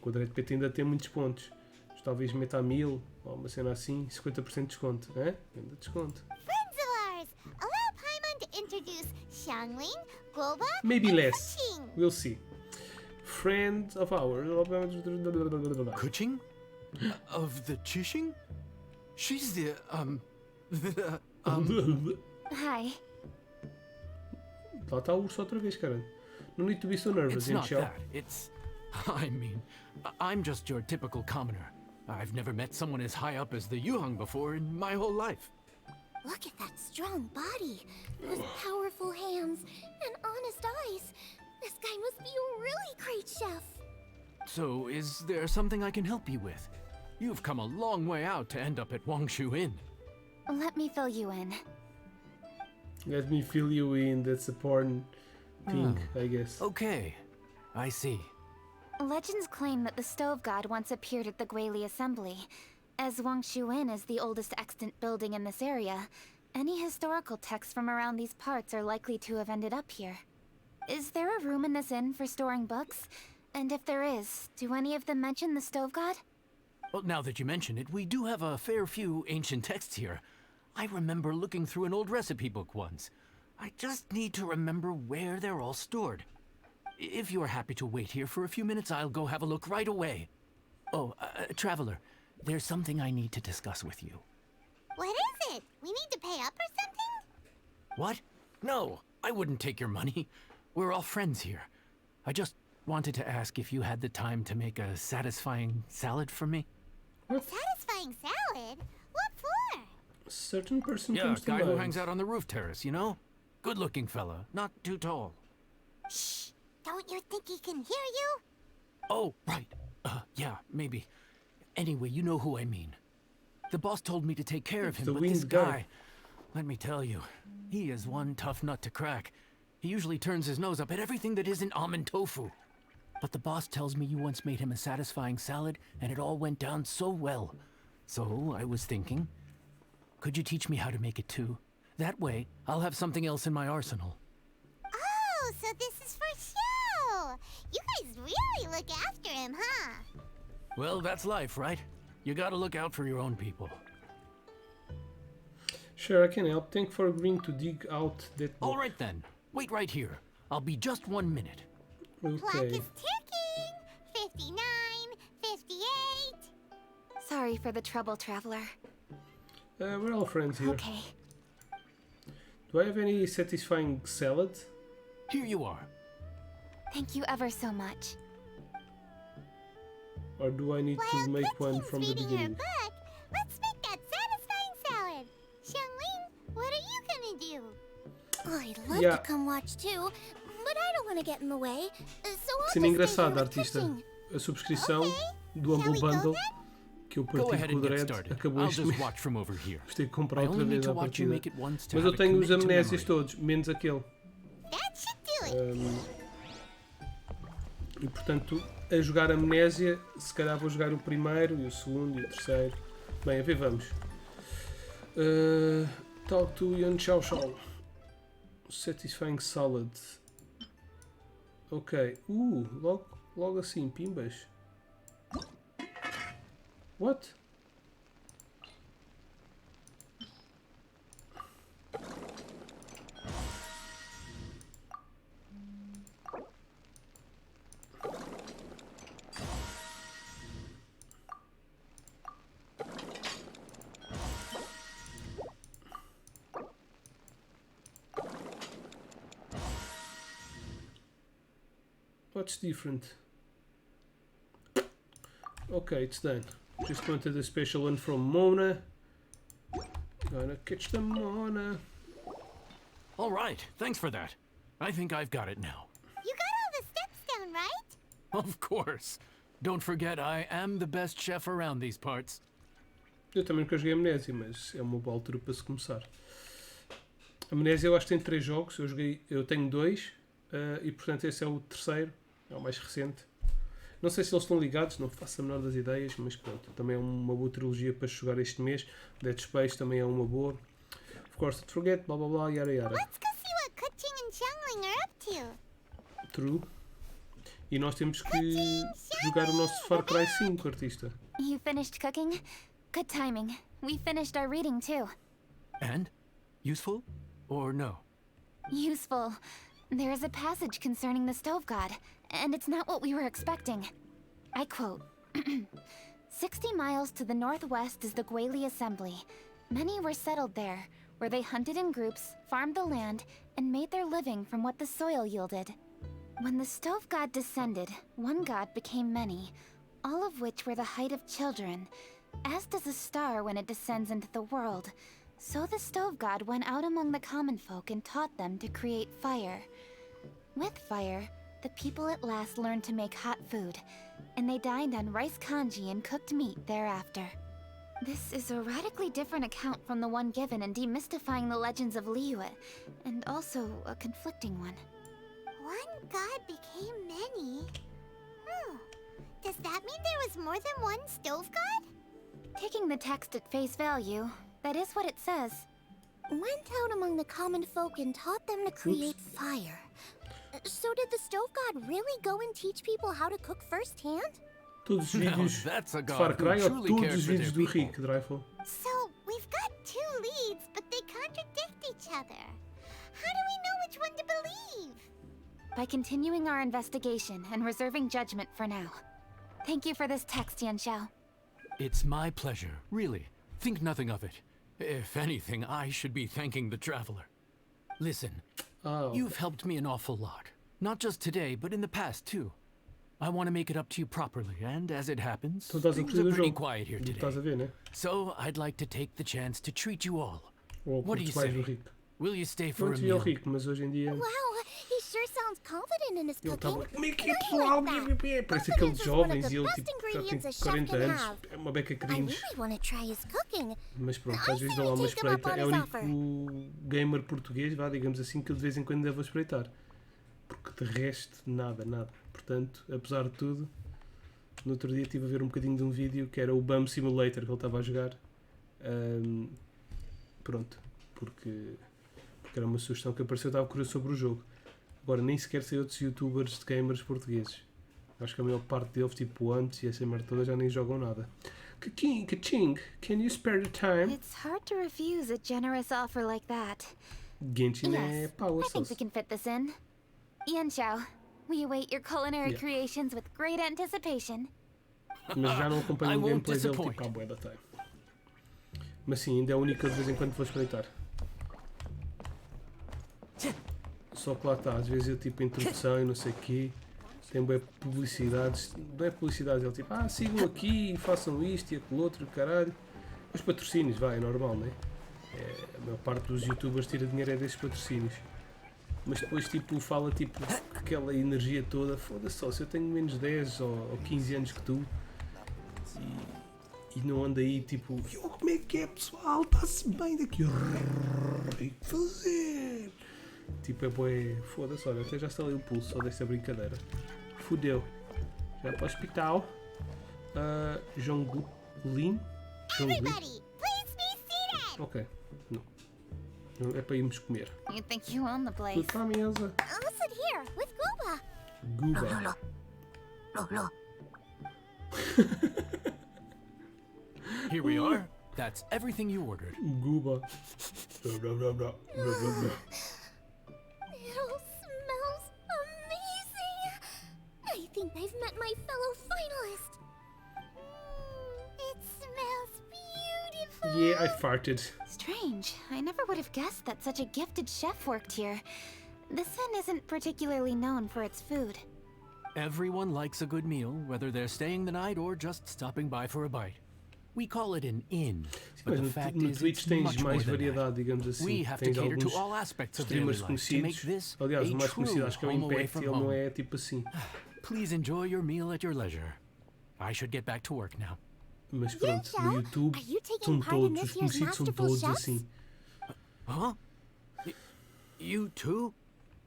O quadrado de PT ainda tem muitos pontos. Mas talvez meta a 1000 ou uma cena assim, 50% de desconto. Ainda desconto. Friends of ours, allow Paimon to introduce Xiangling, Goba, Maybe and less. Kuching. We'll see. Friend of ours. Kuching? Of the Chishing? She's the, Hi. Lá está o urso outra vez, cara. No need to be so nervous, It's not Yenchao. that. It's... I mean, I'm just your typical commoner. I've never met someone as high up as the Yuhang before in my whole life. Look at that strong body, those powerful hands, and honest eyes. This guy must be a really great chef. So, is there something I can help you with? You've come a long way out to end up at Wangshu Inn. Let me fill you in. Let me fill you in. That's a porn thing, I guess. Okay, I see. Legends claim that the Stove God once appeared at the Glalie Assembly. As Wangshu Inn is the oldest extant building in this area, any historical texts from around these parts are likely to have ended up here. Is there a room in this inn for storing books? And if there is, do any of them mention the Stove God? Well, now that you mention it, we do have a fair few ancient texts here. I remember looking through an old recipe book once. I just need to remember where they're all stored. If you are happy to wait here for a few minutes, I'll go have a look right away. Oh, Traveler, there's something I need to discuss with you. What is it? We need to pay up or something? What? No, I wouldn't take your money. We're all friends here. I just wanted to ask if you had the time to make a satisfying salad for me. Satisfying salad? What for? A certain person Yeah, comes to guy who mind. hangs out on the roof terrace, you know? Good-looking fella, not too tall. Shh! Don't you think he can hear you? Oh, right. Yeah, maybe. Anyway, you know who I mean. The boss told me to take care of him, the but this winged guy. guy, let me tell you, he is one tough nut to crack. He usually turns his nose up at everything that isn't almond tofu. But the boss tells me you once made him a satisfying salad, and it all went down so well. So, I was thinking, could you teach me how to make it too? That way, I'll have something else in my arsenal. Oh, so this is for show! You guys really look after him, huh? Well, that's life, right? You gotta look out for your own people. Sure, I can help. Thank for agreeing to dig out that book. All right then. Wait right here. I'll be just 1 minute. Clock Okay. is ticking! 59, 58... Sorry for the trouble, traveler. We're all friends here. Okay. Do I have any satisfying salad? Here you are. Thank you ever so much. Or do I need to make one from the reading her beginning? book. Let's make that satisfying salad. Xiangling, what are you gonna do? I'd love Yeah. to come watch too, but I don't want to get in the way. So I'll Sendo just stay here engraçado, with artista. cooking. A subscrição do Shall Humble we go Bundle then? que eu Go parti ahead com o and get Dredd started. acabou I'll este just mês. watch from over here. Vou ter que comprar I outra only need vez to à watch you partida. make it once to Mas have eu it tenho os committed to amnésias memory. todos, menos aquele. That should do it. E portanto, a jogar Amnésia, se calhar vou jogar o primeiro e o segundo e o terceiro. Bem, a ver, vamos. Talk to Yan Chao Chao. Satisfying Salad. Ok. Logo assim, pimbas. What? What's different? Okay, it's done. Just wanted a special one from Mona. Gonna catch the Mona. All right, thanks for that. I think I've got it now. You got all the steps down, right? Of course. Don't forget, I am the best chef around these parts. Eu também nunca joguei Amnésia, mas é uma boa altura para se começar. Amnésia eu acho que tem 3 jogos, eu tenho 2 e portanto esse é o terceiro, é o mais recente. Não sei se eles estão ligados, não faço a menor das ideias, mas pronto, também é uma boa trilogia para jogar este mês. Dead Space também é uma boa. Of course, don't forget, blá blá blá, yara yara. Let's go see what Kuching and Xiangling are up to. True. E nós temos que jogar o nosso Far Cry 5, artista. You finished cooking? Good timing. We finished our reading too. And? Useful? Or no? Useful. There is a passage concerning the stove god, and it's not what we were expecting. I quote, 60 miles to the northwest is the Guili Assembly. Many were settled there, where they hunted in groups, farmed the land, and made their living from what the soil yielded. When the stove god descended, one god became many, all of which were the height of children. As does a star when it descends into the world, so the stove god went out among the common folk and taught them to create fire. With fire, the people at last learned to make hot food, and they dined on rice congee and cooked meat thereafter. This is a radically different account from the one given in Demystifying the Legends of Liyue, and also a conflicting one. One god became many? Does that mean there was more than one stove god? Taking the text at face value, that is what it says. Went out among the common folk and taught them to create fire. So did the stove god really go and teach people how to cook firsthand? Todos os Now vídeos that's a de god Far who Cry ou truly todos cared os for their vídeos do people. Rick, Dreyfus? So we've got 2 leads, but they contradict each other. How do we know which one to believe? By continuing our investigation and reserving judgment for now. Thank you for this text, Yanxiao. It's my pleasure, really. Think nothing of it. If anything, I should be thanking the traveler. Listen, Oh, you've helped me an awful lot. Not just today, but in the past, too. I want to make it up to you properly, and as it happens, Tu estás a things curtir are o pretty jogo. quiet here E estás a today. ver, né? So I'd like to take the chance to treat you all. Ou What do you curtes mais say? o Rico? Will you stay for Não a tinha o meal? Rico, mas hoje em dia Wow, he sure sounds confident in his ele cooking. estava. Como é que é I pessoal? like that. Parece aqueles Confidence is one of jovens the e ele best tipo, já tem ingredients a chef 40 can anos. have. É uma beca I cringe. really want to try his cooking. Mas pronto, I às vezes say dá lá we uma take them up espreita. on É o his único gamer português, vá, digamos assim, que eu de vez em quando devo espreitar. Porque de resto, nada, nada. Portanto, apesar de tudo, no outro dia estive a ver um bocadinho de um vídeo que era o Bum Simulator que ele estava a jogar. Pronto, porque era uma sugestão que apareceu, eu estava curioso sobre o jogo. Agora, nem sequer sei outros youtubers de gamers portugueses. Acho que a maior parte deles, tipo antes e essa merda toda, já nem jogam nada. Ka-ching, can you spare the time? It's hard to refuse a generous offer like that. Genshin é Yes, pau, I think we can fit this in. Yanxiao, we await your culinary Yeah. creations with great anticipation. Mas já não I acompanho o won't gameplay dele disappoint. tipo à bué da time. Mas sim, ainda é a única de vez em quando vou espreitar. Só que lá está, às vezes eu tipo introdução e não sei o quê, tem bué publicidades, não é publicidades, ele tipo, sigam aqui, façam isto e aquilo outro, caralho. Os patrocínios, vai, é normal, não é? A maior parte dos youtubers tira dinheiro é desses patrocínios. Mas depois tipo fala tipo aquela energia toda, foda-se só, se eu tenho menos 10 ou 15 anos que tu e não anda aí tipo, como é que é pessoal, está-se bem daqui, tem que fazer. Tipo é bué, foda-se, olha, até já instalei o pulso só desta brincadeira. Fudeu. Já para o hospital. Jonglin. Everybody, please be seated. Ok, não. Não, é para irmos comer. You think you own the place? Tudo para a mesa. Listen here, with Gooba. Guba. Here we are. That's everything you ordered. Guba. It all smells amazing. I think I've met my fellow finalist. It smells beautiful. Yeah, I farted. Strange. I never would have guessed that such a gifted chef worked here. This inn isn't particularly known for its food. Everyone likes a good meal, whether they're staying the night or just stopping by for a bite. We call it an inn, but Mas the fact no is Twitch it's tens much more mais than variedade, that. digamos assim. We have to Tens cater to alguns all aspects of daily streamers life to make conhecidos. this Aliás, o a mais conhecido true acho que é o home away Impact, from ele não home. é tipo assim. Please enjoy your meal at your leisure. I should get back to work now. Mas pronto, Xiao, no YouTube are you taking são part in todos, this os year's conhecidos são Masterful todos Chefs? assim. Huh? You too?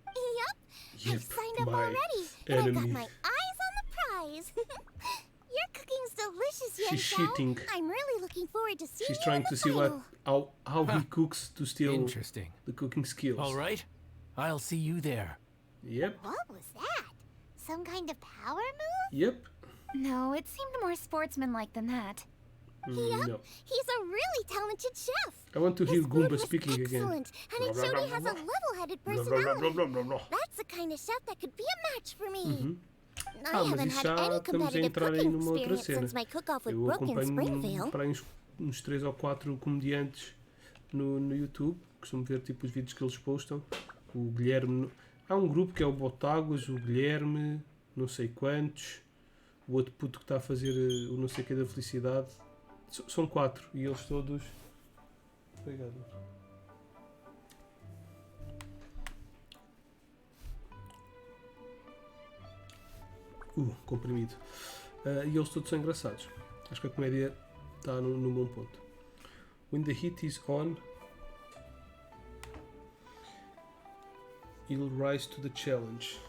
Yep, Yep, I've signed up my already, and I've got enemy. my eyes on the prize. Your cooking's delicious, She's Yanxiao. cheating. I'm really looking forward to seeing She's you trying in the to see final. how he cooks to steal Interesting. the cooking skills. All right. I'll see you there. Yep, What was that? Some kind of power move? yep. No, it seemed more sportsmanlike than that. No. He's a really talented chef. I want to His hear food Goomba was speaking again. excellent, and it showed he has a level-headed personality. That's the kind of chef that could be a match for me. I Mas haven't isso had já any estamos a competitive entrar aí cooking numa outra experience cena. since my cook-off with Eu Brooke in acompanho Springvale. para uns 3 ou 4 comediantes no YouTube. Costumo ver tipo os vídeos que eles postam. O Guilherme. Há um grupo que é o Botáguas, o Guilherme, não sei quantos. O outro puto que está a fazer o não sei que da felicidade. São 4 e eles todos. Obrigado. Comprimido. E eles todos são engraçados. Acho que a comédia está num bom ponto. When the heat is on, he'll rise to the challenge.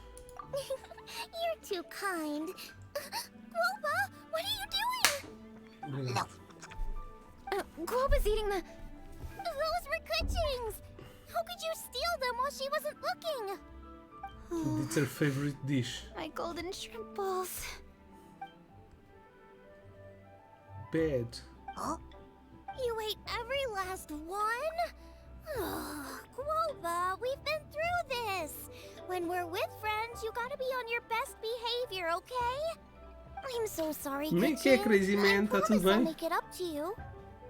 You're too kind. Groba, what are you doing? Obrigado. Guoba's eating the... Those were Kuchings. How could you steal them while she wasn't looking? It's her favorite dish. My golden shrimp balls. Bad. You ate every last one? Oh, Groba, we've been through this. When we're with friends, you gotta be on your best behavior, okay? I'm so sorry, Como é que é, Kuching. Crazy Man? I Tá promise tudo I'll bem? make it up to you.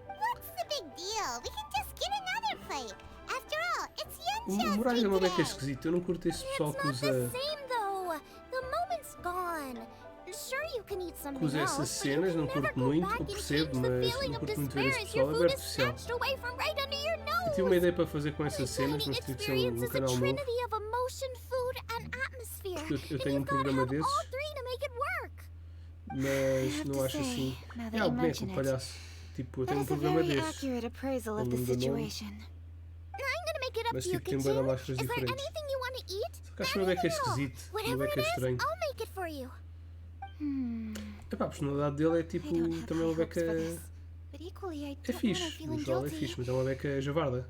What's the big deal? We can just get another plate. After all, it's O Yanxiao's Moraes é treat uma beca today. esquisita. Eu não curto esse pessoal It's que not the usa. same though. The moment's gone. recuso essas cenas, não curto muito, eu percebo, mas não curto muito ver esse pessoal, é bem artificial. Eu tive uma ideia para fazer com essas cenas, mas tive que ser um canal novo. Eu tenho um programa desses, mas não acho assim. É o boneco, o palhaço. Tipo, eu tenho um programa desses. Não muda o nome. Mas tipo, tem bué de máscaras diferentes. Só que acho que o meu beco é esquisito, o meu beco é estranho. Epá, a personalidade dele é tipo, também uma beca... É fixe, no geral é fixe, mas é uma beca javarda.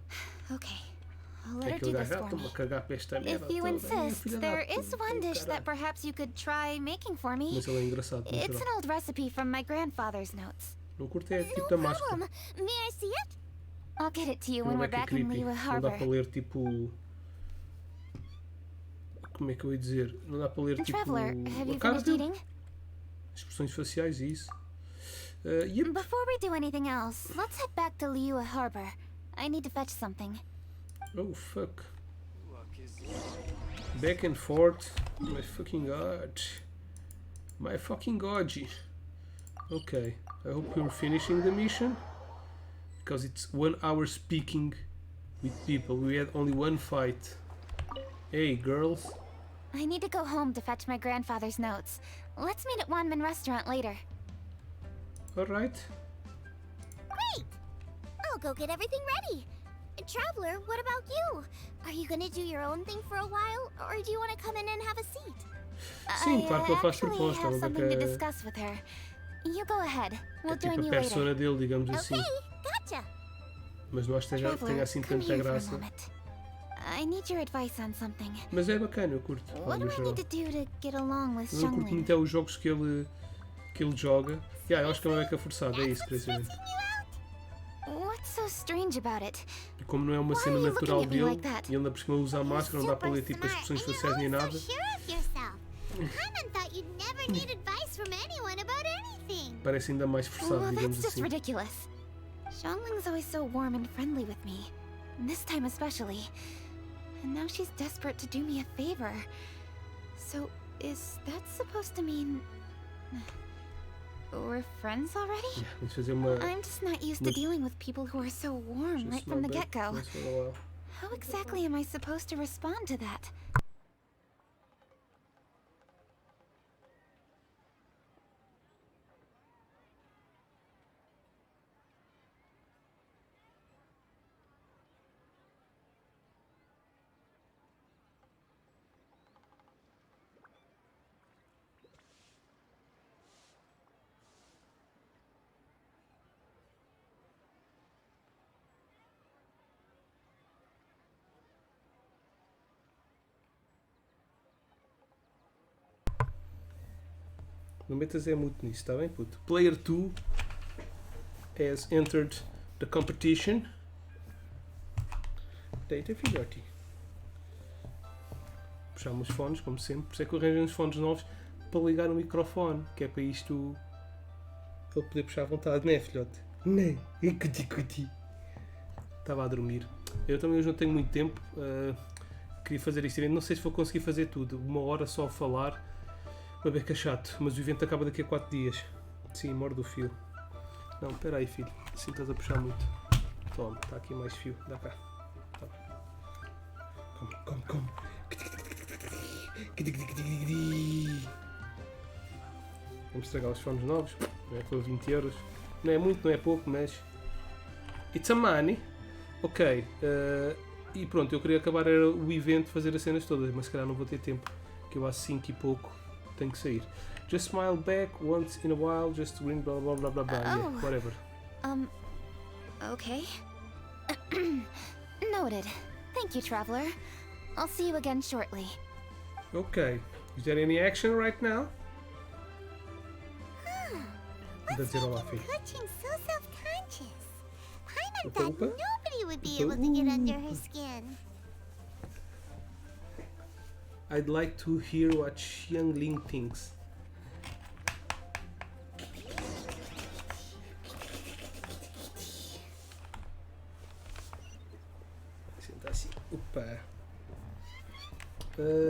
É aquele gajo, estou-me a cagar para esta merda If you toda. insist, there is one dish that perhaps you could try making for me. Mas ele é engraçado, no It's geral. an old recipe from my grandfather's notes. Não curto é tipo da máscara. May I see it? I'll get it to you Uma when we're beca back in creepy. Liyue Não dá Harbor. para ler tipo... Como é que eu ia dizer? Não dá para ler tipo... Traveler, have a you cara finished dele. eating? Expressões faciais e isso. Yep. Before we do anything else, let's head back to Liyue Harbor. I need to fetch something. Oh fuck. Back and forth. My fucking god. My fucking god. Okay. I hope you're finishing the mission. Because it's 1 hour speaking with people. We had only one fight. Hey girls. I need to go home to fetch my grandfather's notes. Let's meet at Wanman Restaurant later. Alright. Great! I'll go get everything ready. Traveler, what about you? Are you gonna do your own thing for a while, or do you want to come in and have a seat? Sim, claro que ele faz actually proposta. have Uma something to beca... discuss with her. You go ahead. É We'll tipo join a you later. persona dele, digamos Okay, assim. gotcha. Mas não acho que tenha Traveler, assim come tanta here for a graça. moment. I need your advice on something. Mas é bacana, eu curto. What no do I geral. need to do to get along with Eu curto Xiangling? muito é os jogos que ele joga. Eu acho que é uma beca forçada, é isso, precisamente. What's so strange about it? E como não é uma Why cena are you natural looking at me dele, like that? e ele ainda por cima usa a máscara, não dá para ler tipo as expressões faciais nem nada. So sure of yourself. Paimon thought you'd never need advice from anyone about anything. Parece ainda mais forçado, Well, digamos that's just assim. ridiculous. Xiangling's always so warm and friendly with me. This time especially. And now she's desperate to do me a favor. So, is that supposed to mean... we're friends already? Vamos fazer uma... I'm just not used to dealing with people who are so warm right from the get-go. How exactly am I supposed to respond to that? Não metas é muito nisso, está bem, puto? Player 2 has entered the competition. Deita, filhote. Puxamos os fones, como sempre. Por isso é que eu arranjei uns fones novos para ligar o microfone, que é para isto ele poder puxar à vontade, não é, filhote? Não, é cuti. Estava a dormir. Eu também hoje não tenho muito tempo. Queria fazer isto. Não sei se vou conseguir fazer tudo. 1 hora só a falar. Uma beca chato, mas o evento acaba daqui a 4 dias. Sim, morde o fio. Não, espera aí, filho. Assim estás a puxar muito. Toma, está aqui mais fio. Dá cá. Toma. Come. Vamos estragar os fones novos. Não é por 20 euros. Não é muito, não é pouco, mas... It's a money. Ok. E pronto, eu queria acabar o evento, fazer as cenas todas, mas se calhar não vou ter tempo. Que eu às 5 e pouco tenho que sair. Just smile back once in a while, just to ring blah blah blah blah blah. Yeah, whatever. Okay. Noted. Thank you, Traveler. I'll see you again shortly. Okay. Is there any action right now? What's Dizer olá, making filho. Kuchin so self-conscious? Paimon Opa, thought opa. nobody would be able to get under her skin. I'd like to hear what Xiangling thinks. Senta assim. Opa.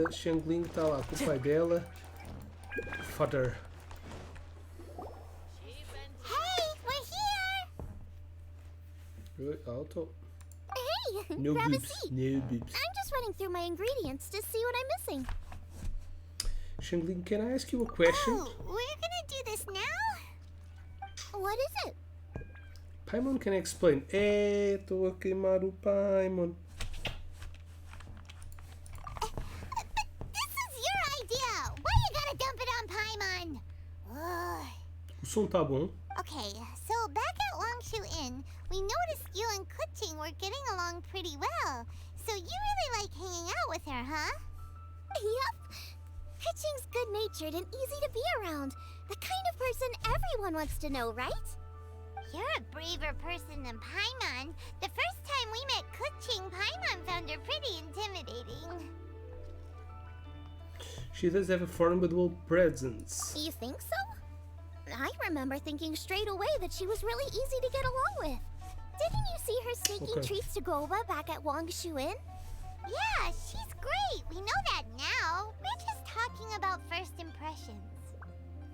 Xiangling está lá com o pai dela. Father. Auto. Hey, No grab a boobs. seat. No boobs. I'm just running through my ingredients to see what I'm missing. Shangling, can I ask you a question? Oh, we're gonna do this now? What is it? Paimon can explain. Estou a queimar o Paimon. This is your idea. Why you gotta dump it on Paimon? Ugh. O som tá bom. Okay, so back at Longshu Inn, we noticed you and Kuching were getting along pretty well. So you really like hanging out with her, huh? Yep. Kuching's good-natured and easy to be around. The kind of person everyone wants to know, right? You're a braver person than Paimon. The first time we met Kuching, Paimon found her pretty intimidating. She does have a formidable presence. You think so? I remember thinking straight away that she was really easy to get along with. Didn't you see her sneaking treats to Goba back at Wangshu Inn? Yeah, she's great. We know that now. We're just talking about first impressions.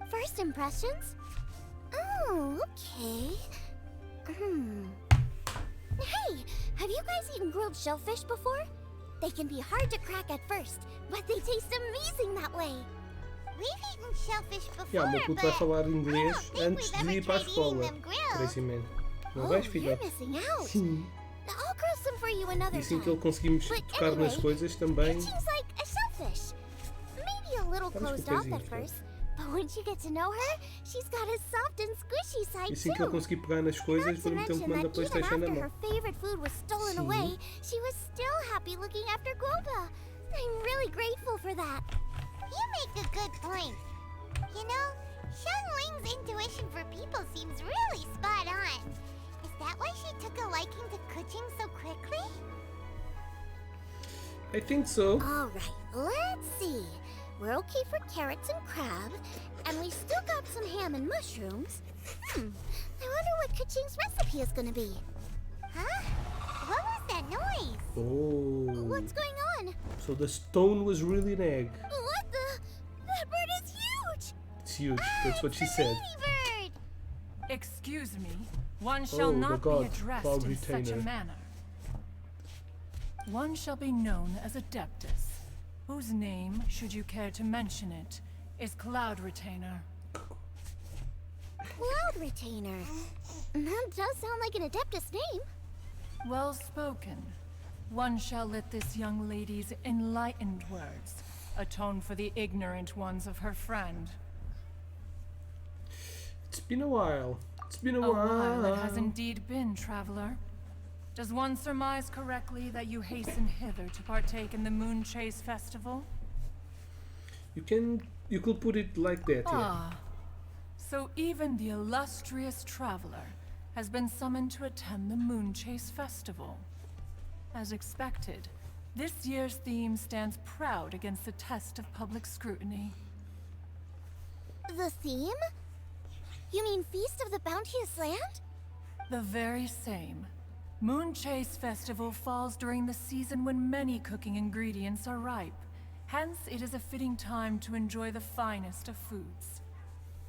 First impressions? Oh, okay. Hey, have you guys eaten grilled shellfish before? They can be hard to crack at first, but they taste amazing that way. We've eaten shellfish before, Yeah, o meu puto vai falar inglês antes de ir para a escola. Tracy Man. Não vais, filhote? Sim. I'll grill some for you another E assim que time. ele conseguimos tocar nas coisas também. She's like a shellfish. Maybe a little closed off at first, but once you get to know her, she's got a soft and squishy side E assim que ele too. conseguir pegar nas coisas, vou meter um comando da Even PlayStation na after mão. her favorite food was stolen away, she was still happy looking after Goba. I'm really grateful for that. You make a good point. You know, Xiangling's intuition for people seems really spot on. Is that why she took a liking to Kuching so quickly? I think so. Alright, let's see. We're okay for carrots and crab, and we still got some ham and mushrooms. I wonder what Kuching's recipe is gonna be. Huh? What was that noise? Oh. What's going on? So the stone was really an egg. What the? That bird is huge! It's huge. That's what she said. Bird! Excuse me. One shall the not god, be addressed cloud in such a retainer. manner. One shall be known as Adeptus, whose name, should you care to mention it, is Cloud Retainer. Cloud Retainer. That does sound like an Adeptus name. Well spoken. One shall let this young lady's enlightened words atone for the ignorant ones of her friend. It's been a while. It's been a A while it while. has indeed been, traveler. Does one surmise correctly that you hasten hither to partake in the Moon Chase Festival? You could put it like that, yeah. Ah, so even the illustrious traveler has been summoned to attend the Moon Chase Festival. As expected, this year's theme stands proud against the test of public scrutiny. The theme? You mean Feast of the Bounteous Land? The very same. Moon Chase Festival falls during the season when many cooking ingredients are ripe. Hence, it is a fitting time to enjoy the finest of foods.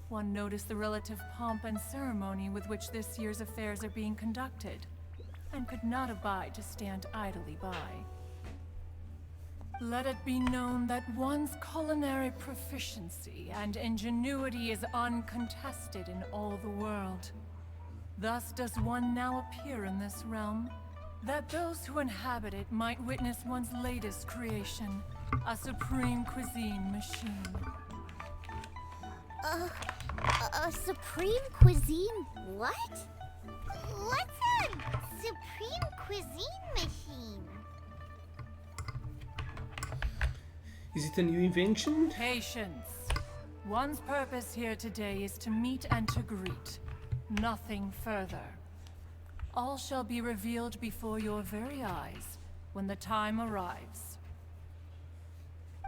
One noticed the relative pomp and ceremony with which this year's affairs are being conducted, and could not abide to stand idly by. Let it be known that one's culinary proficiency and ingenuity is uncontested in all the world. Thus does one now appear in this realm, that those who inhabit it might witness one's latest creation, a supreme cuisine machine. A supreme cuisine what? What's a supreme cuisine machine? Is it a new invention? Patience. One's purpose here today is to meet and to greet. Nothing further. All shall be revealed before your very eyes when the time arrives.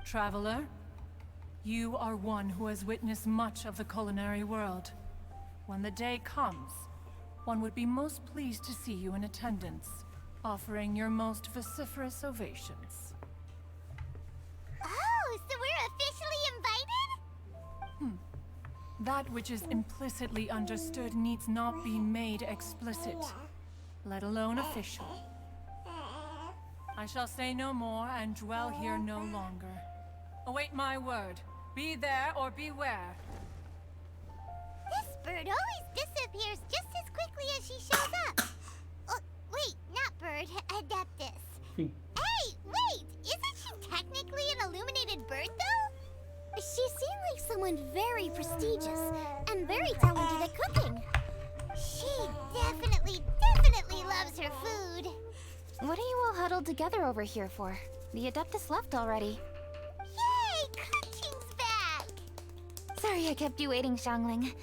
Traveler, you are one who has witnessed much of the culinary world. When the day comes, one would be most pleased to see you in attendance, offering your most vociferous ovations. Oh, so we're officially invited? That which is implicitly understood needs not be made explicit. let alone official. I shall say no more and dwell here no longer. Await my word. Be there or beware. This bird always disappears just as quickly as she shows up. Oh, wait, not bird, Adeptus. Hey, wait! Isn't she technically an illuminated bird, though? She seemed like someone very prestigious and very talented at cooking. She definitely loves her food. What are you all huddled together over here for? The Adeptus left already. Yay! Kaching's back! Sorry I kept you waiting, Xiangling.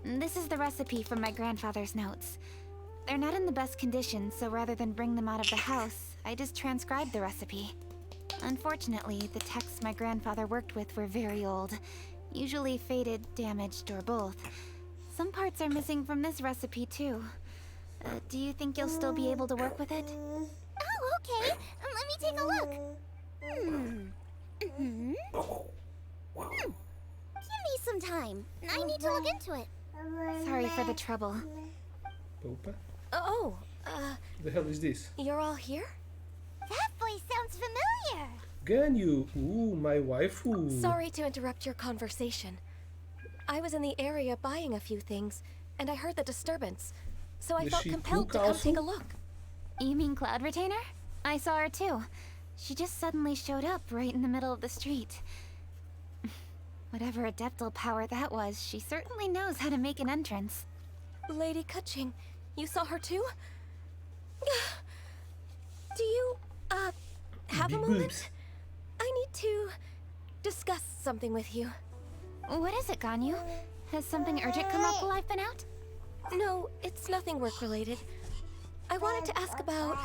This is the recipe from my grandfather's notes. They're not in the best condition, so rather than bring them out of the house, I just transcribed the recipe. Unfortunately, the texts my grandfather worked with were very old. Usually faded, damaged, or both. Some parts are missing from this recipe, too. Do you think you'll still be able to work with it? Oh, okay. Let me take a look. Give me some time. I need to look into it. Sorry for the trouble. Popa? Oh, The hell is this? you're all here? That voice sounds familiar. Ganyu! Ooh, my waifu! Sorry to interrupt your conversation. I was in the area buying a few things, and I heard the disturbance, so I Does felt she compelled to cook come also? take a look. You mean Cloud Retainer? I saw her too. She just suddenly showed up right in the middle of the street. Whatever adeptal power that was, she certainly knows how to make an entrance. Lady Kaching, you saw her too? Do you, have Big a moment? boobs. I need to discuss something with you. What is it, Ganyu? Has something urgent come up while I've been out? No, it's nothing work-related. I wanted to ask about,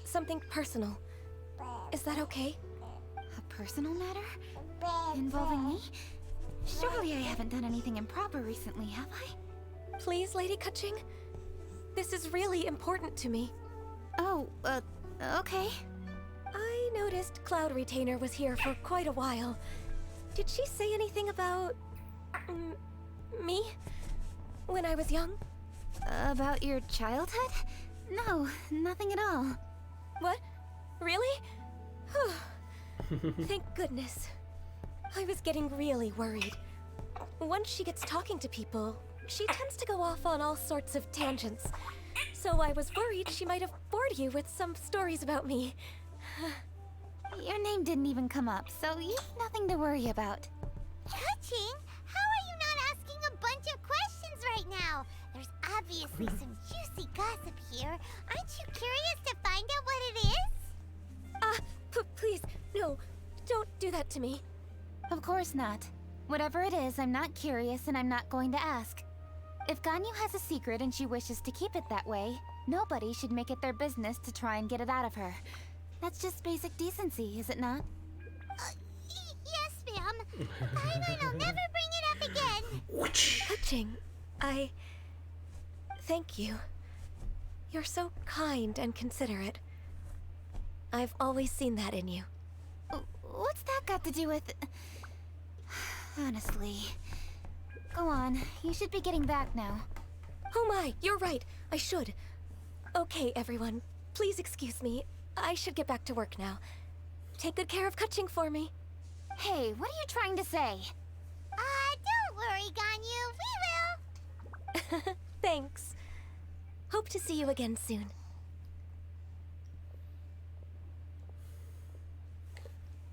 something personal. Is that okay? A personal matter? Involving me? Surely I haven't done anything improper recently, have I? Please, Lady Kaching? This is really important to me. Oh, okay. I noticed Cloud Retainer was here for quite a while. Did she say anything about... me? When I was young? About your childhood? No, nothing at all. What? Really? Thank goodness. I was getting really worried. Once she gets talking to people, she tends to go off on all sorts of tangents. So I was worried she might have bored you with some stories about me. Your name didn't even come up, so you've nothing to worry about. Kaching, how are you not asking a bunch of questions right now? There's obviously some juicy gossip here. Aren't you curious to find out what it is? Please, no, don't do that to me. Of course not. Whatever it is, I'm not curious and I'm not going to ask. If Ganyu has a secret and she wishes to keep it that way, nobody should make it their business to try and get it out of her. That's just basic decency, is it not? Yes, ma'am. Fine, I'll never bring it up again. Kaching, thank you. You're so kind and considerate. I've always seen that in you. What's that got to do with... Honestly. Go on, you should be getting back now. Oh my, you're right. I should. Okay, everyone. Please excuse me. I should get back to work now. Take good care of Kaching for me. Hey, what are you trying to say? Don't worry, Ganyu. We will. Thanks. Hope to see you again soon.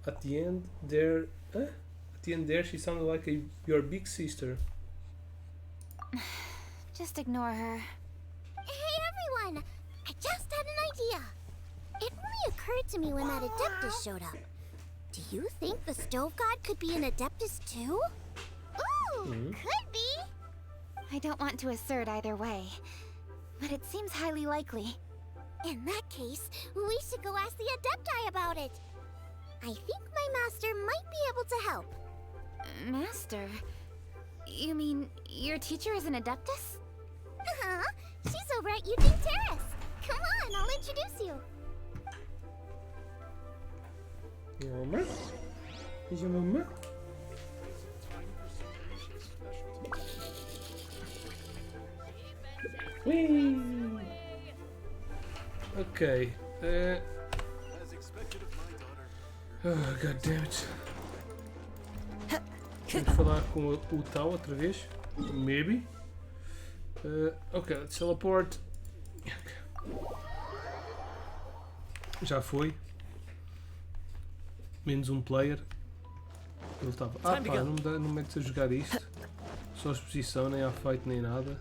At the end there... At the end there she sounded like your big sister. Just ignore her. Hey, everyone. I just had an idea. It only occurred to me when that Adeptus showed up. Do you think the Stove God could be an Adeptus too? Ooh, could be. I don't want to assert either way, but it seems highly likely. In that case, we should go ask the Adepti about it. I think my master might be able to help. Master? You mean your teacher is an Adeptus? Uh-huh. She's over at Eugene Terrace. Come on, I'll introduce you. Mama? Is your mama? Whee! Ok. As expected of my daughter. Oh, god damn it. Vamos falar com o Tau outra vez. Maybe. Ok, let's teleport. Já foi. Menos um player. Ele estava. Ah pá, não me metes a jogar isto. Só exposição, nem há fight nem nada.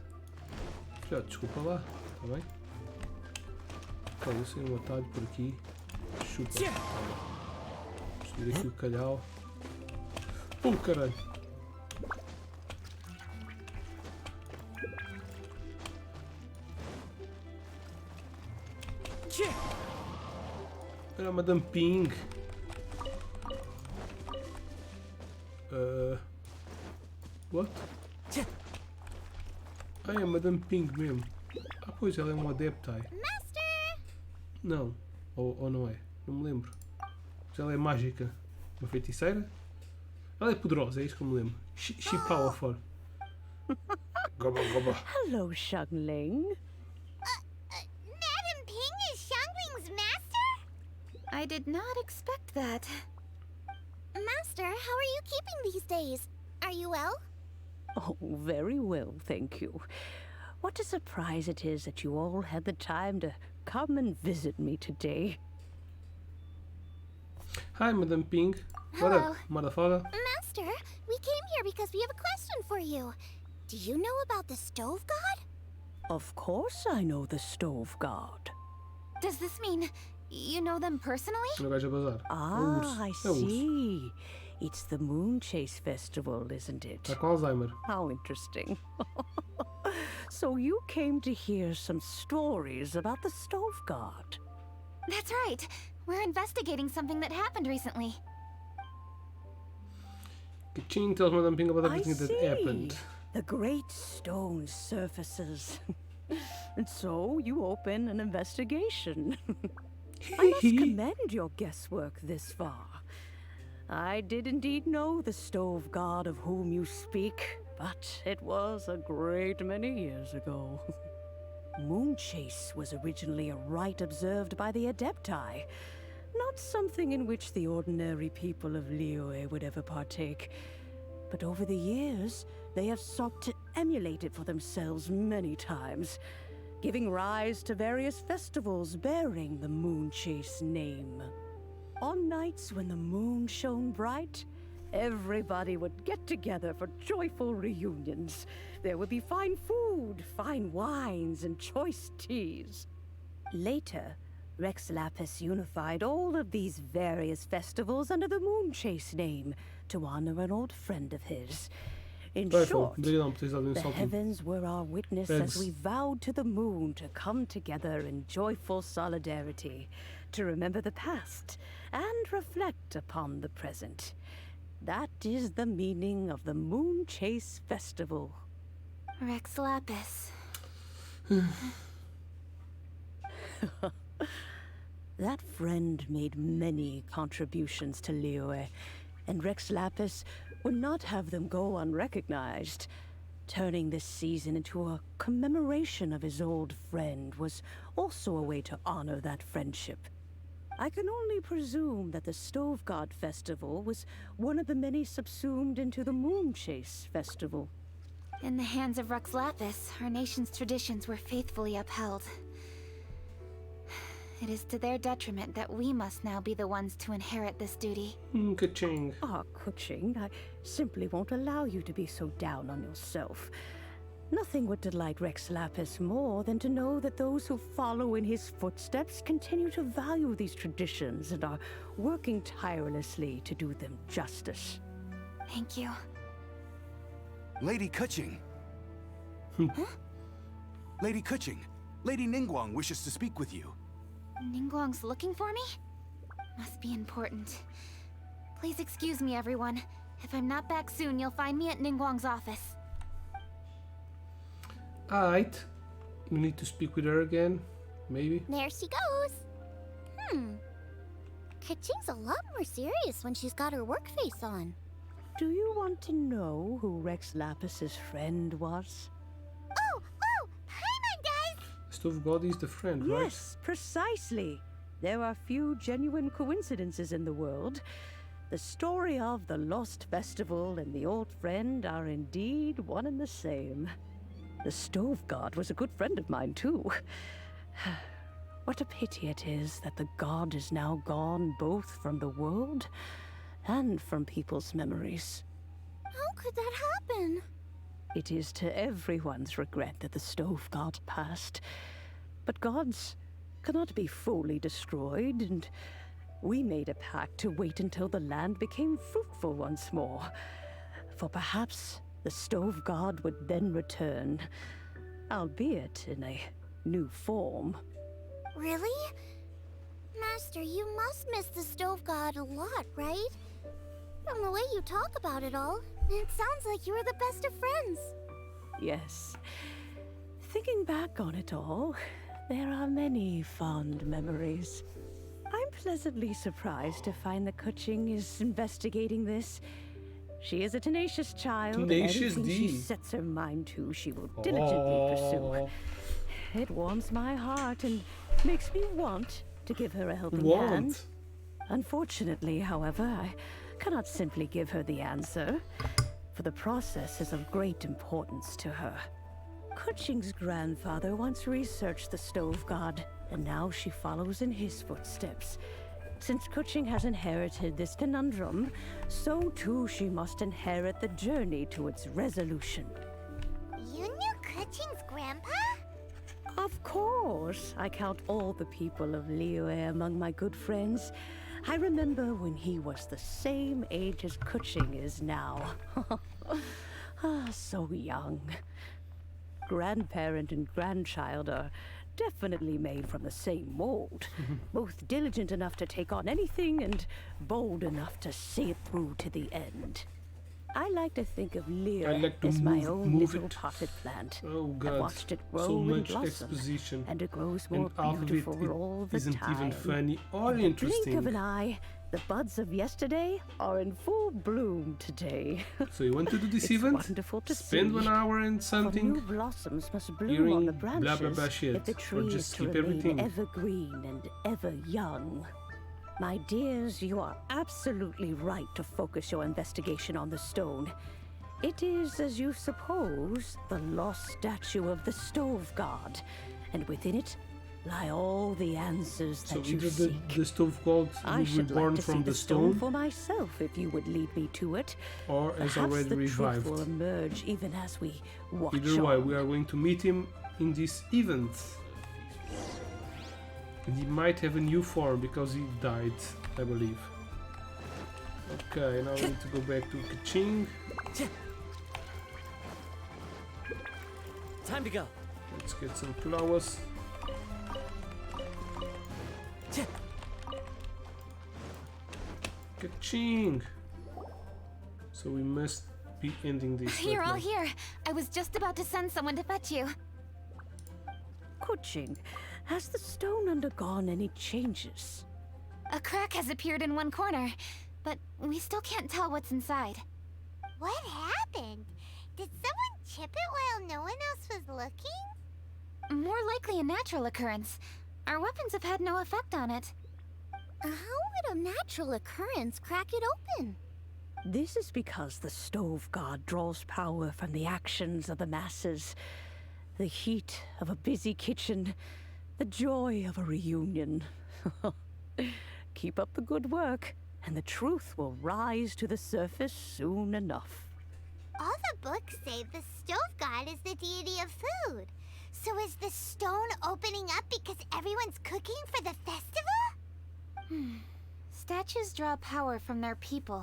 Filhote, desculpa lá, está bem? Olha, eu sei um atalho por aqui. Chupa. Subir aqui o calhau. Oh caralho! Era Madame Ping. What? Ah, é Madame Ping mesmo. Ah, pois ela é um adeptai. Master! Não. Ou não é? Não me lembro. Mas ela é mágica. Uma feiticeira? Ela é poderosa, é isso que eu me lembro. She powerful. Goba, goba. Hello, Xiangling. Madam Ping is Xiangling's master? I did not expect that. Master, how are you keeping these days? Are you well? Oh, very well, thank you. What a surprise it is that you all had the time to come and visit me today. Hi, Madame Ping. What up, motherfucker? Master, we came here because we have a question for you. Do you know about the Stove God? Of course I know the Stove God. Does this mean you know them personally? O gajo a bazar. Ah, I É o urso. see. It's the Moon Chase Festival, isn't it? Está com Alzheimer. How interesting. So you came to hear some stories about the Stove God. That's right. We're investigating something that happened recently. Kaching tells Madame Ping about I everything that see. happened. The great stone surfaces. And so you open an investigation. I must commend your guesswork this far. I did indeed know the Stove God of whom you speak, but it was a great many years ago. Moon Chase was originally a rite observed by the Adepti, not something in which the ordinary people of Liyue would ever partake. But over the years, they have sought to emulate it for themselves many times, giving rise to various festivals bearing the Moon Chase name. On nights when the moon shone bright, everybody would get together for joyful reunions. There would be fine food, fine wines, and choice teas. Later, Rex Lapis unified all of these various festivals under the Moon Chase name to honor an old friend of his. In short, the heavens were our witness as we vowed to the moon to come together in joyful solidarity, to remember the past and reflect upon the present. That is the meaning of the Moon Chase Festival. Rex Lapis. That friend made many contributions to Liyue, and Rex Lapis would not have them go unrecognized. Turning this season into a commemoration of his old friend was also a way to honor that friendship. I can only presume that the Stove God Festival was one of the many subsumed into the Moon Chase Festival. In the hands of Rex Lapis, our nation's traditions were faithfully upheld. It is to their detriment that we must now be the ones to inherit this duty. Ka-ching. Ah, Kuching, I simply won't allow you to be so down on yourself. Nothing would delight Rex Lapis more than to know that those who follow in his footsteps continue to value these traditions and are working tirelessly to do them justice. Thank you. Lady Kuching. Huh? Lady Kuching, Lady Ningguang wishes to speak with you. Ningguang's looking for me? Must be important. Please excuse me, everyone. If I'm not back soon, you'll find me at Ningguang's office. Alright. We need to speak with her again. Maybe. There she goes. Kaching's a lot more serious when she's got her work face on. Do you want to know who Rex Lapis's friend was? Oh! Hi, my guys! Stove God is the friend, right? Yes, precisely. There are few genuine coincidences in the world. The story of the Lost Festival and the Old Friend are indeed one and the same. The Stove God was a good friend of mine, too. What a pity it is that the god is now gone both from the world and from people's memories. How could that happen? It is to everyone's regret that the Stove God passed. But gods cannot be fully destroyed, and we made a pact to wait until the land became fruitful once more. For perhaps the Stove God would then return, albeit in a new form. Really? Master, you must miss the Stove God a lot, right? From the way you talk about it all, it sounds like you were the best of friends. Yes. Thinking back on it all, there are many fond memories. I'm pleasantly surprised to find that Kuching is investigating this. She is a tenacious child, Tenacious and anything she D. sets her mind to, she will diligently pursue. It warms my heart and makes me want to give her a helping hand. Unfortunately, however, I cannot simply give her the answer, for the process is of great importance to her. Kuching's grandfather once researched the Stove God, and now she follows in his footsteps. Since Kuching has inherited this conundrum, so too she must inherit the journey to its resolution. You knew Kuching's grandpa? Of course. I count all the people of Liyue among my good friends. I remember when he was the same age as Kuching is now. So young. Grandparent and grandchild are definitely made from the same mold. Both diligent enough to take on anything and bold enough to see it through to the end. I like to think of Liyue as my own little potted plant. Oh God, I've watched it grow so and much blossom, exposition, and it grows more and half of it, beautiful all the isn't time. even funny or In the interesting. blink of an eye, the buds of yesterday are in full bloom today. So you want to do this It's event? wonderful to Spend see. 1 hour and For something new blossoms must bloom hearing on the blah branches blah blah shit, if the or tree just is to skip remain everything. evergreen and ever young. My dears, you are absolutely right to focus your investigation on the stone. It is, as you suppose, the lost statue of the Stove God, and within it lie all the answers So that you either seek. the Stove God I will should reborn like to see from the the stone stone, for myself if you would lead me to it. or is Perhaps already the revived. truth will emerge even as we watch Either way, on. we are going to meet him in this event. And he might have a new form because he died, I believe. Okay, now we need to go back to Kuching. Time to go. Let's get some flowers. Kuching! So we must be ending this. You're right all now. here. I was just about to send someone to fetch you. Kuching, has the stone undergone any changes? A crack has appeared in one corner, but we still can't tell what's inside. What happened? Did someone chip it while no one else was looking? More likely a natural occurrence. Our weapons have had no effect on it. How would a natural occurrence crack it open? This is because the Stove God draws power from the actions of the masses. The heat of a busy kitchen, the joy of a reunion. Keep up the good work, and the truth will rise to the surface soon enough. All the books say the Stove God is the deity of food. So is the stone opening up because everyone's cooking for the festival? Statues draw power from their people.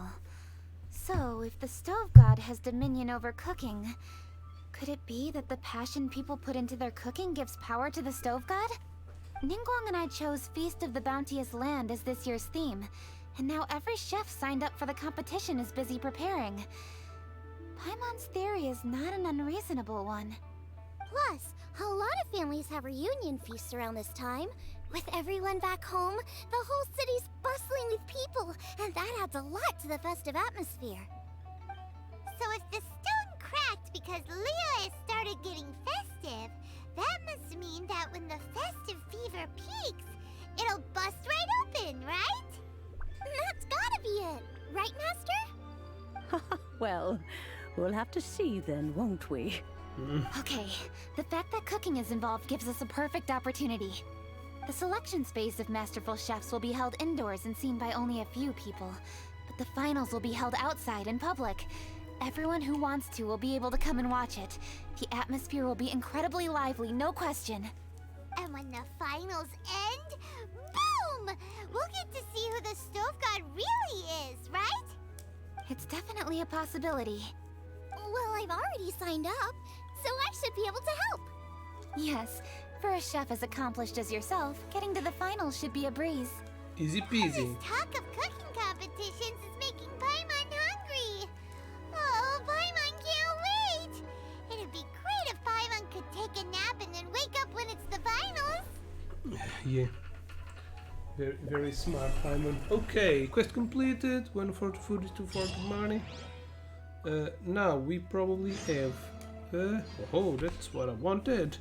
So, if the Stove God has dominion over cooking, could it be that the passion people put into their cooking gives power to the Stove God? Ningguang and I chose Feast of the Bounteous Land as this year's theme, and now every chef signed up for the competition is busy preparing. Paimon's theory is not an unreasonable one. Plus, a lot of families have reunion feasts around this time. With everyone back home, the whole city's bustling with people, and that adds a lot to the festive atmosphere. So if the stone cracked because Leo has started getting festive, That must mean that when the festive fever peaks, it'll bust right open, right? That's gotta be it, right, Master? Well, we'll have to see then, won't we? Okay, the fact that cooking is involved gives us a perfect opportunity. The selection space of masterful chefs will be held indoors and seen by only a few people, but the finals will be held outside in public. Everyone who wants to will be able to come and watch it. The atmosphere will be incredibly lively, no question. And when the finals end, boom! We'll get to see who the stove god really is, right? It's definitely a possibility. Well, I've already signed up, so I should be able to help. Yes, for a chef as accomplished as yourself, getting to the finals should be a breeze. Easy peasy. This talk of cooking competitions is making Paimon hungry. Oh, Paimon can't wait! It'd be great if Paimon could take a nap and then wake up when it's the finals. Yeah. Very, very smart, Paimon. Okay, quest completed. 1 for the food, 2 for the money. Now we probably have. Oh, that's what I wanted.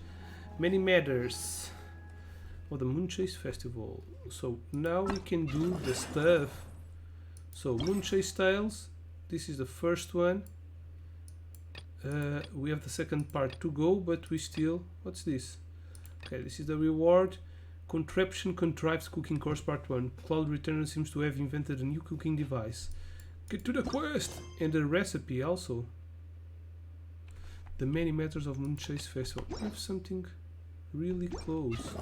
Many matters. Oh, the Moonchase Festival. So now we can do the stuff. So Moonchase tiles. This is the first one. We have the second part to go, but we still. What's this? Okay, this is the reward. Contraption contrives cooking course part 1. Cloud Returner seems to have invented a new cooking device. Get to the quest! And the recipe also. The many matters of Moonchase Festival. I have something really close.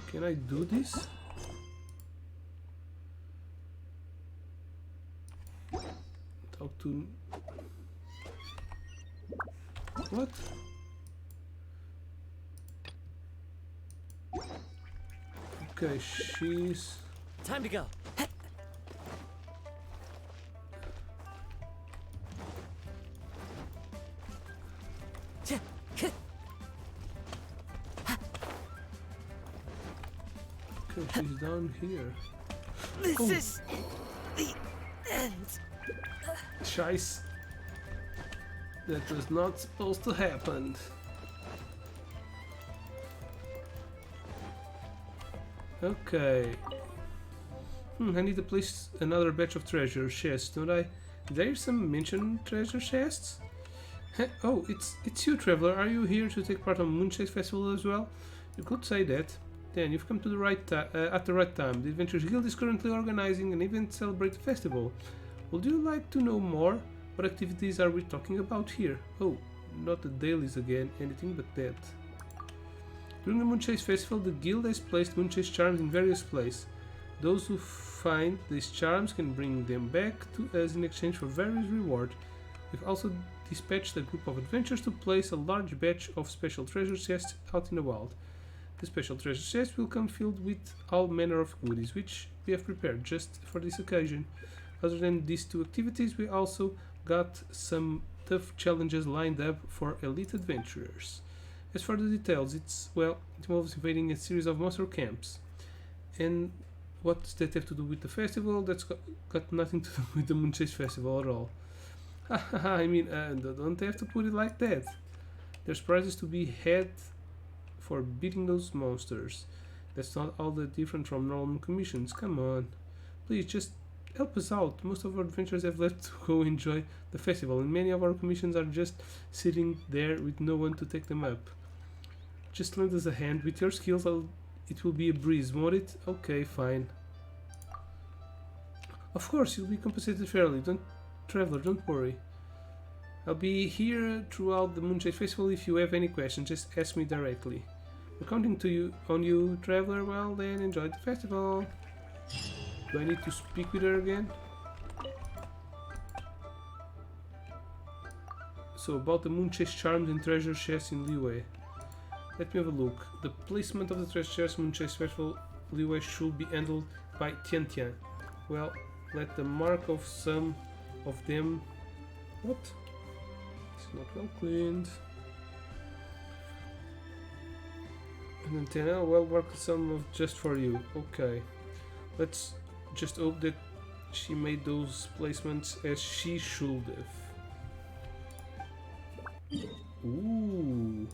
Can I do this? Talk to... What? Okay, she's... Time to go. Okay, she's down here. This is the end. Scheiß. That was not supposed to happen. Okay. I need to place another batch of treasure chests, don't I? There's some mention treasure chests? Oh, it's you, traveler. Are you here to take part on Moonchase Festival as well? You could say that. Then you've come to the right at the right time. The Adventurers Guild is currently organizing an event to celebrate the festival. Would you like to know more? What activities are we talking about here? Oh, not the dailies again, anything but that. During the Moonchase Festival, the guild has placed Moonchase charms in various places. Those who find these charms can bring them back to us in exchange for various rewards. We've also dispatched a group of adventurers to place a large batch of special treasure chests out in the wild. The special treasure chests will come filled with all manner of goodies, which we have prepared just for this occasion. Other than these two activities, we also got some tough challenges lined up for elite adventurers. As for the details, it involves invading a series of monster camps. And what does that have to do with the festival? That's got nothing to do with the Moonchase Festival at all. I mean, don't have to put it like that. There's prizes to be had for beating those monsters. That's not all that different from normal commissions. Come on. Please, just help us out. Most of our adventurers have left to go enjoy the festival, and many of our commissions are just sitting there with no one to take them up. Just lend us a hand. With your skills, it will be a breeze, won't it? Okay, fine. Of course, you'll be compensated fairly. Traveler, don't worry. I'll be here throughout the Moonchase Festival. If you have any questions, just ask me directly. We're counting on you, Traveler. Well then, enjoy the festival. Do I need to speak with her again? So, about the Moonchase charms and treasure chests in Liyue. Let me have a look. The placement of the treasure chests Moonchase Festival Liyue should be handled by Tian. Well, let the mark of some of them... What? It's not well cleaned. And then Tian, well, mark some of just for you. Okay. Let's just hope that she made those placements as she should have. Ooh.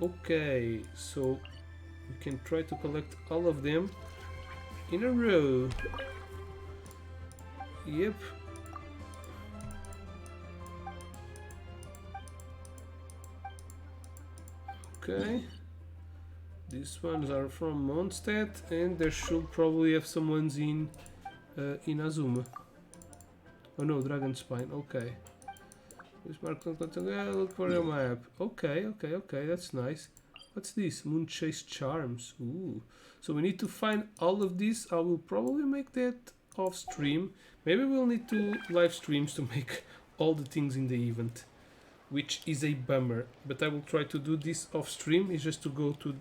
Okay, so we can try to collect all of them in a row. Yep. Okay. These ones are from Mondstadt, and there should probably have some ones in Azuma. Oh no, Dragonspine. Okay. This mark. Look for your map. Okay, that's nice. What's this? Moonchase Charms. Ooh. So we need to find all of these. I will probably make that off stream. Maybe we'll need to live streams to make all the things in the event, which is a bummer. But I will try to do this off stream. It's just to go to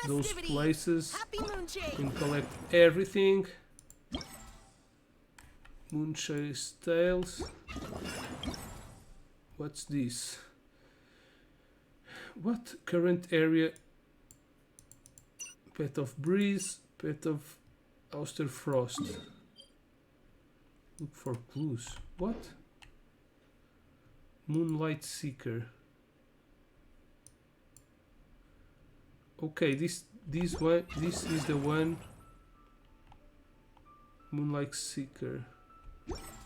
those places and collect everything. Moonchase Tales. What's this? What? Current area. Pet of Breeze. Pet of Austerfrost. Look for clues. What? Moonlight Seeker. Okay, this is the one. Moonlight Seeker.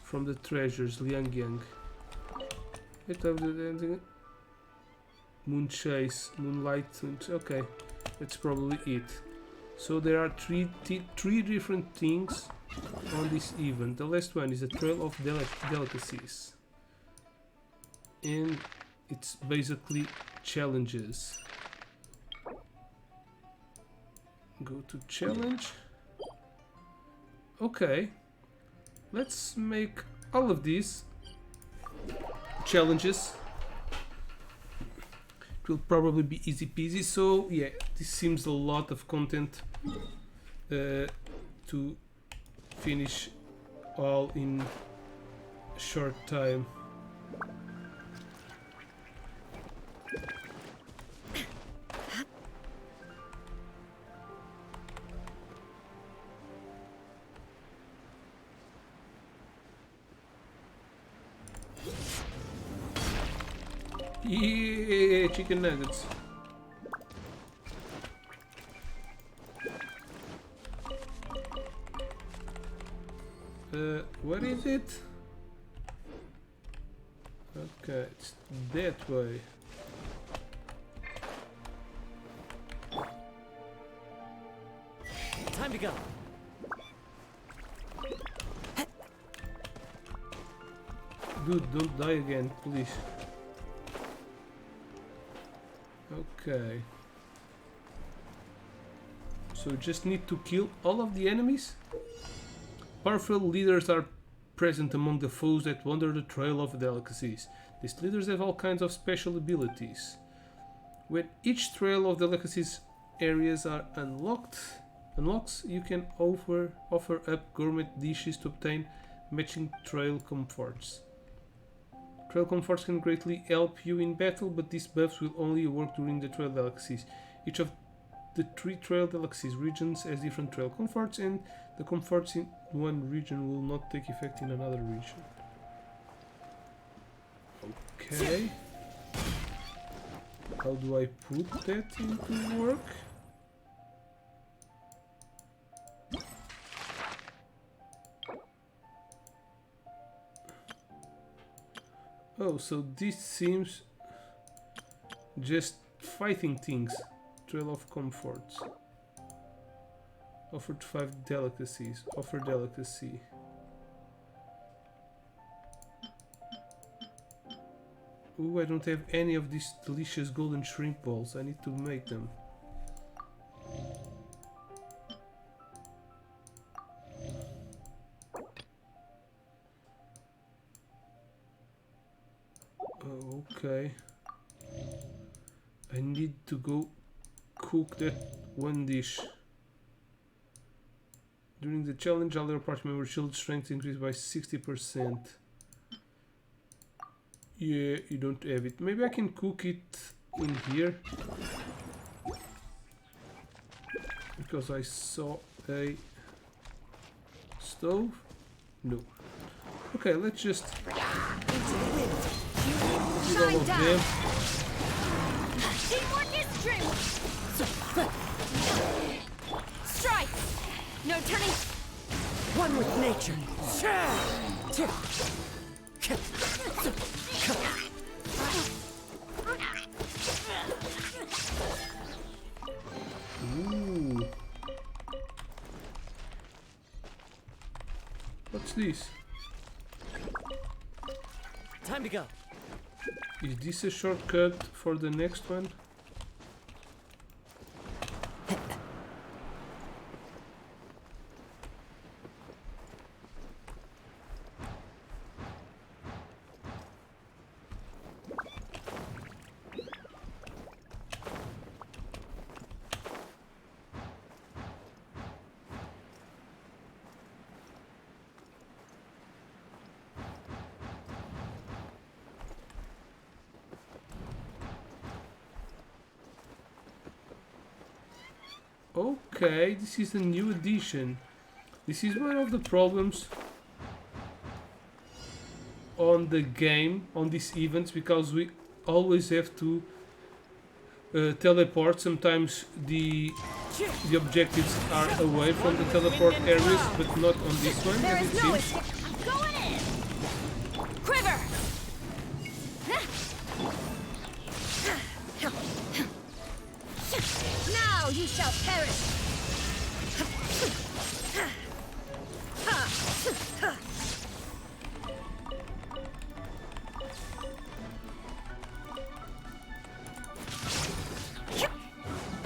From the treasures, Liangyang. Moonchase, Moonlight. Okay, that's probably it. So there are three different things on this event. The last one is a Trail of Delicacies, and it's basically challenges. Go to challenge. Okay, let's make all of these challenges. It will probably be easy peasy. So yeah, this seems a lot of content to finish all in a short time. Yeah, chicken nuggets. What is it? Okay, it's that way. Time to go. Dude, don't die again, please. Okay. So just need to kill all of the enemies? Powerful leaders are present among the foes that wander the Trail of Delicacies. These leaders have all kinds of special abilities. When each Trail of Delicacies areas are unlocks, you can offer up gourmet dishes to obtain matching trail comforts. Trail comforts can greatly help you in battle, but these buffs will only work during the Trail Delicacies. Each of the 3 Trail Delicacies regions has different trail comforts, and the comforts in one region will not take effect in another region. Okay. How do I put that into work? Oh, so this seems just fighting things. Trail of Comforts. Offered 5 delicacies. Offer delicacy. Ooh, I don't have any of these delicious golden shrimp balls. I need to make them. Oh, okay. I need to go cook that one dish. During the challenge, all your party members' shield strength increased by 60%. Yeah, you don't have it. Maybe I can cook it in here. Because I saw a stove. No. Okay, let's just get all of them. Extreme! Strike! No turning! One with nature. Ooh. What's this? Time to go. Is this a shortcut for the next one? Okay, this is a new edition. This is one of the problems on the game, on these events, because we always have to teleport. Sometimes the objectives are away from the teleport areas, but not on this one, There as is it no seems. escape. I'm going in! Quiver! Now you shall perish!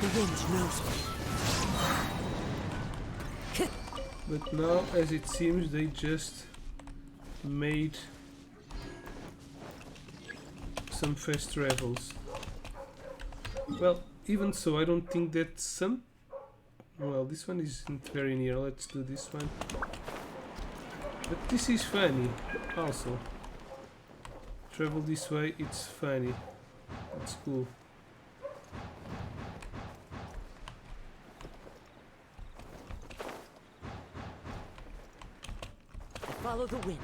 The wind knows me. But now, as it seems, they just made some fast travels. Well, even so, I don't think that some... Well, this one isn't very near. Let's do this one. But this is funny, also. Travel this way, it's funny. That's cool. Follow the wind.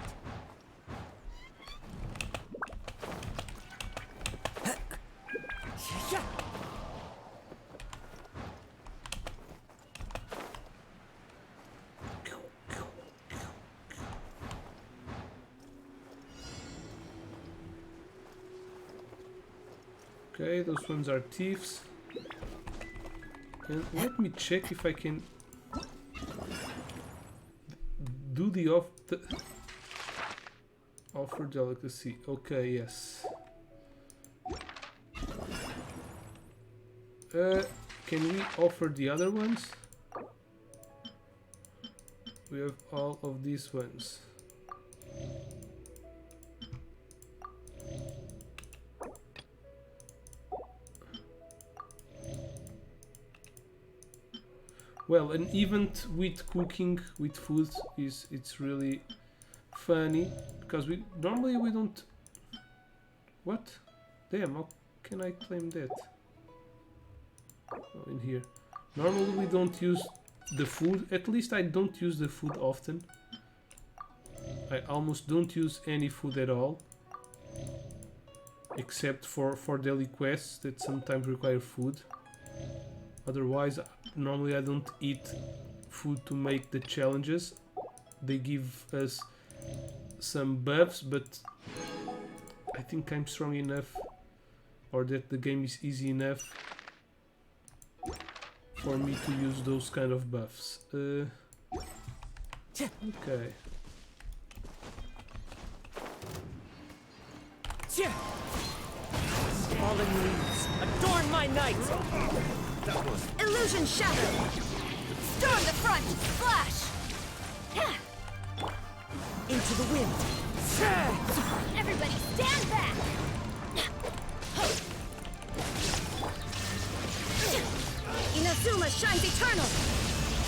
Okay, those ones are thieves. And let me check if I can do the offer delicacy. Okay, yes. Can we offer the other ones? We have all of these ones. Well, an event with cooking, with food, it's really funny, because we normally don't... What? Damn, how can I claim that? Oh, in here. Normally we don't use the food, at least I don't use the food often. I almost don't use any food at all. Except for daily quests that sometimes require food. Otherwise, normally I don't eat food to make the challenges. They give us some buffs, but I think I'm strong enough, or that the game is easy enough for me to use those kind of buffs. Okay. Fallen leaves, adorn my night! Illusion shattered! Storm the front! Flash! Into the wind! Everybody stand back! Inazuma shines eternal!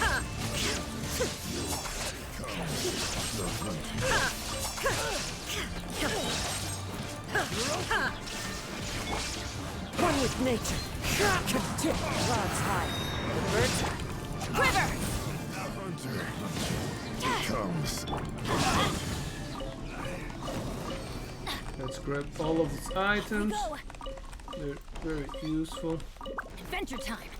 Ha! One with nature! Clouds high. The birds... Quiver! Let's grab all of these items. They're very useful. Adventure time.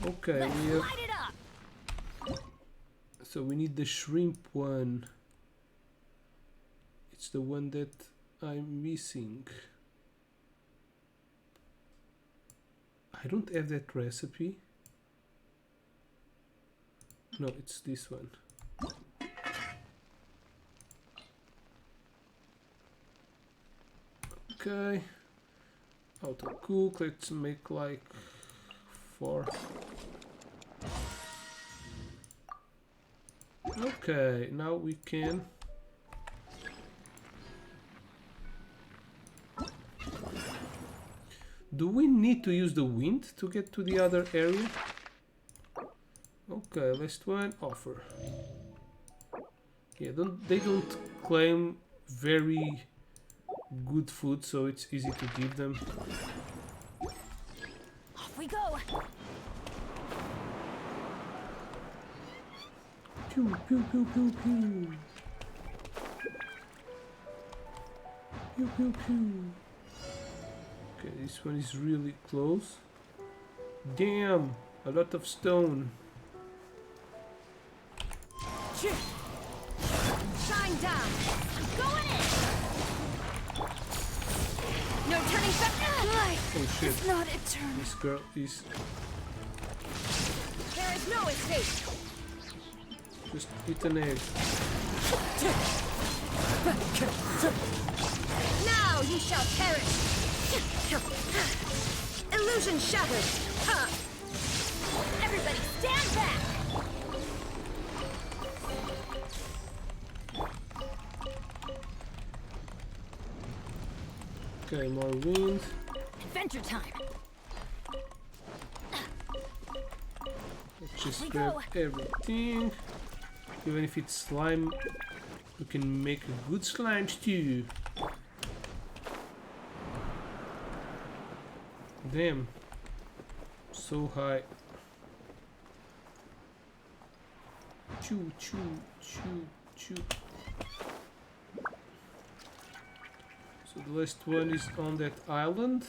Okay, Let's we have. light it up. So we need the shrimp one. It's the one that I'm missing. I don't have that recipe. No, it's this one. Okay. Auto cook. Let's make like 4. Okay, now we can. Do we need to use the wind to get to the other area? Okay, last one, offer. Yeah, they don't claim very good food, so it's easy to give them. Off we go. Pew, pew, pew, pew, pew. Pew, pew, pew. Okay, this one is really close. Damn, a lot of stone. Shine down! Going in! No turning back! Oh shit. It's not eternal. This girl is... There is no escape! Just eat an egg. Now you shall perish! Illusion shattered! Everybody stand back! Okay, more wind. Adventure time. Let's just grab everything. Even if it's slime, we can make a good slime stew. Damn. So high. Chew, chew, chew, chew. So the last one is on that island.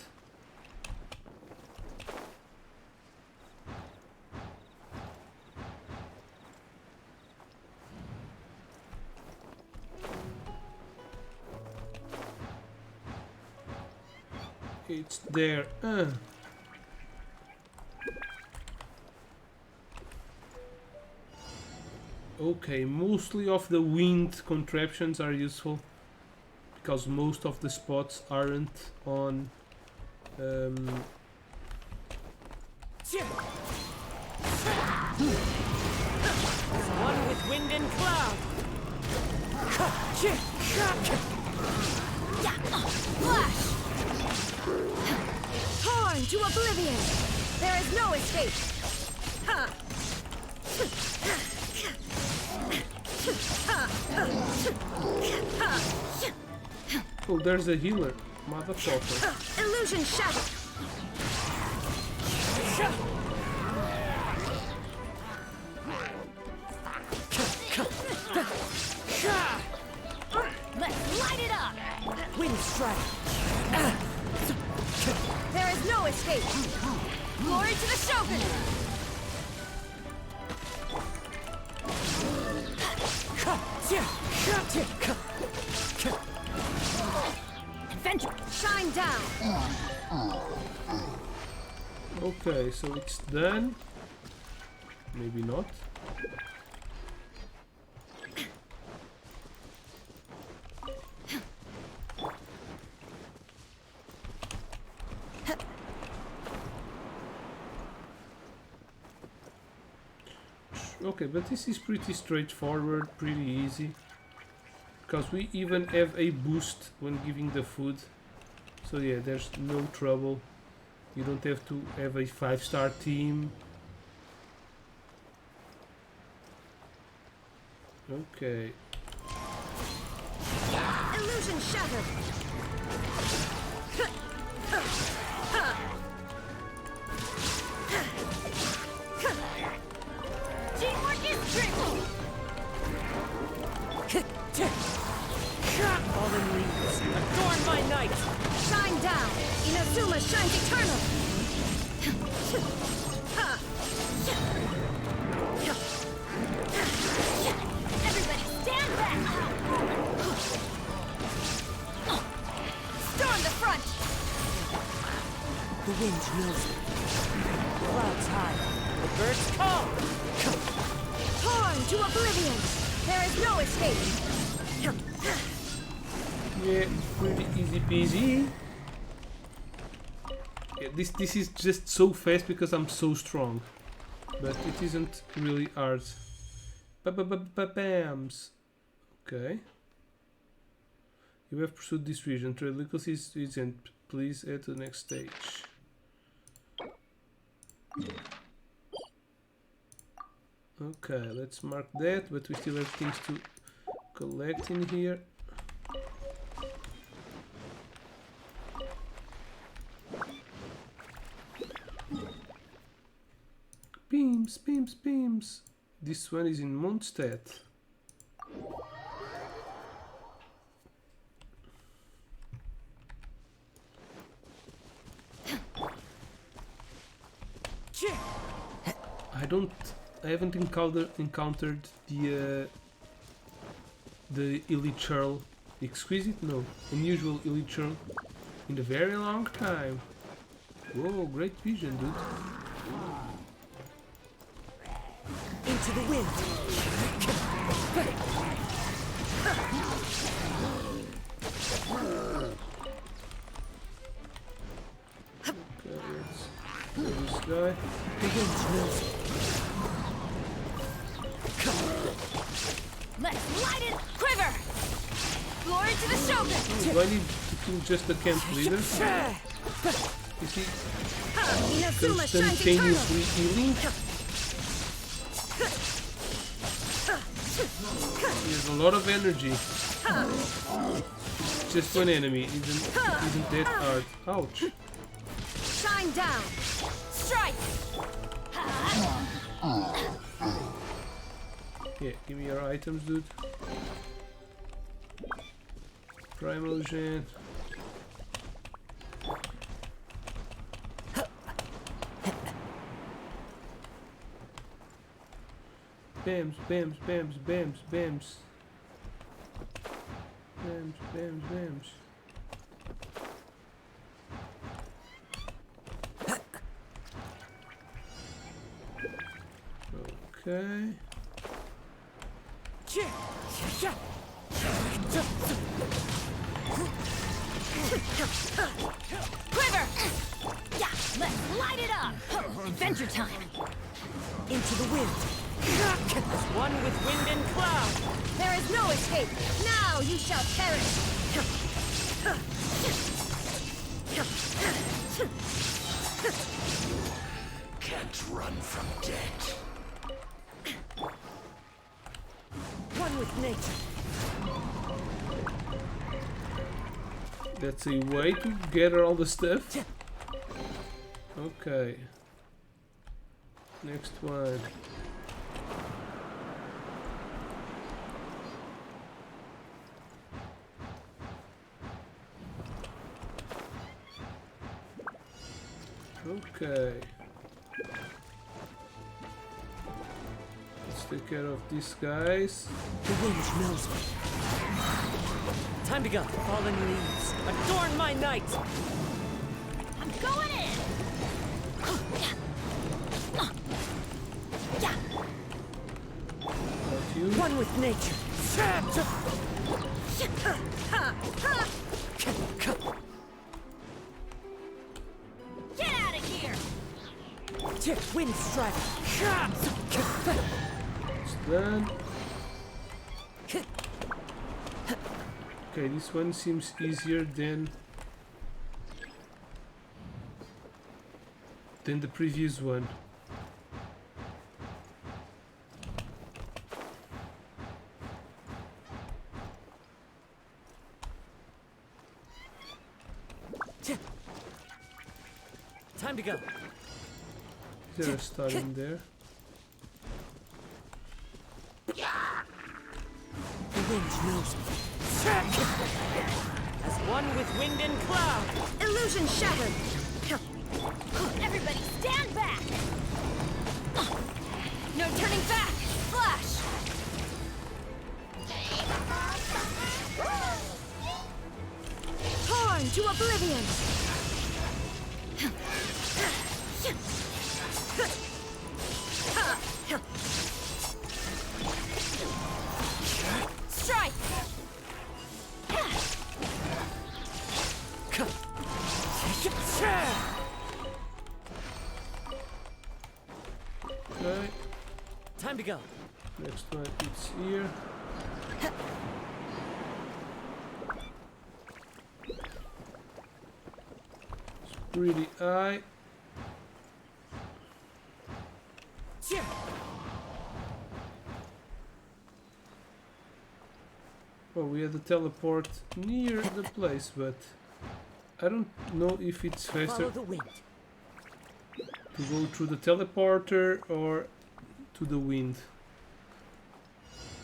It's there. Okay, mostly of the wind contraptions are useful because most of the spots aren't on One with wind and cloud. Flash! Torn to oblivion! There is no escape! Oh, there's a healer, motherfucker. Illusion shattered! Let's light it up! Wind strike. There is no escape! Glory to the Shogun! Adventure! Shine down! Okay, so it's done. Maybe not. Okay, but this is pretty straightforward, pretty easy. Because we even have a boost when giving the food. So yeah, there's no trouble. You don't have to have a 5-star team. Okay. Illusion shattered! Teamwork is tricky! Fallen leaves, a Inazuma shines eternal! Everybody stand back! Storm the front! The wind knows it. Clouds high. The birds call. Torn to oblivion! There is no escape! Yeah, pretty easy peasy. Yeah, this is just so fast because I'm so strong. But it isn't really hard. Bams. Okay. You have pursued this region. Trade liquids isn't. Please head to the next stage. Okay, let's mark that, but we still have things to collect in here. Beams, beams, beams. This one is in Mondstadt. I haven't encountered the elite churl, exquisite, no, unusual elite churl in a very long time. Whoa, great vision, dude. Into the wind. Okay, let's do this guy. The wind knows it. Let's light it! Quiver! Glory to the shogun! Do I need to kill just the camp leader? Is he instantaneously healing? He has a lot of energy. Just one enemy, isn't that hard? Ouch. Shine down! Strike! Yeah, give me your items, dude. Primal Gen. Bams, bams, bams, bams, bams. Bams, bams, bams. Okay. Quiver! Yeah, let's light it up! Adventure time! Into the wind. As one with wind and cloud. There is no escape! Now you shall perish! Can't run from death. One with nature. That's a way to gather all the stuff. Okay. Next one. Okay. Let's take care of these guys. The wind knows me. Time to go. Fallen leaves. Adorn my night. I'm going in! Got you. One with nature. Get out of here! Wind strike. It's done. Okay, this one seems easier than the previous one. Time to go. Is there a star in there? The wind knows me. As one with wind and cloud. Illusion Illusion shattered! Everybody stand back! No turning back! Flash! Torn to oblivion! Strike! Okay. Time to go. Next one is here. It's pretty high. Oh, we had to teleport near the place, but I don't know if it's faster Follow the wind. to go through the teleporter or to the wind.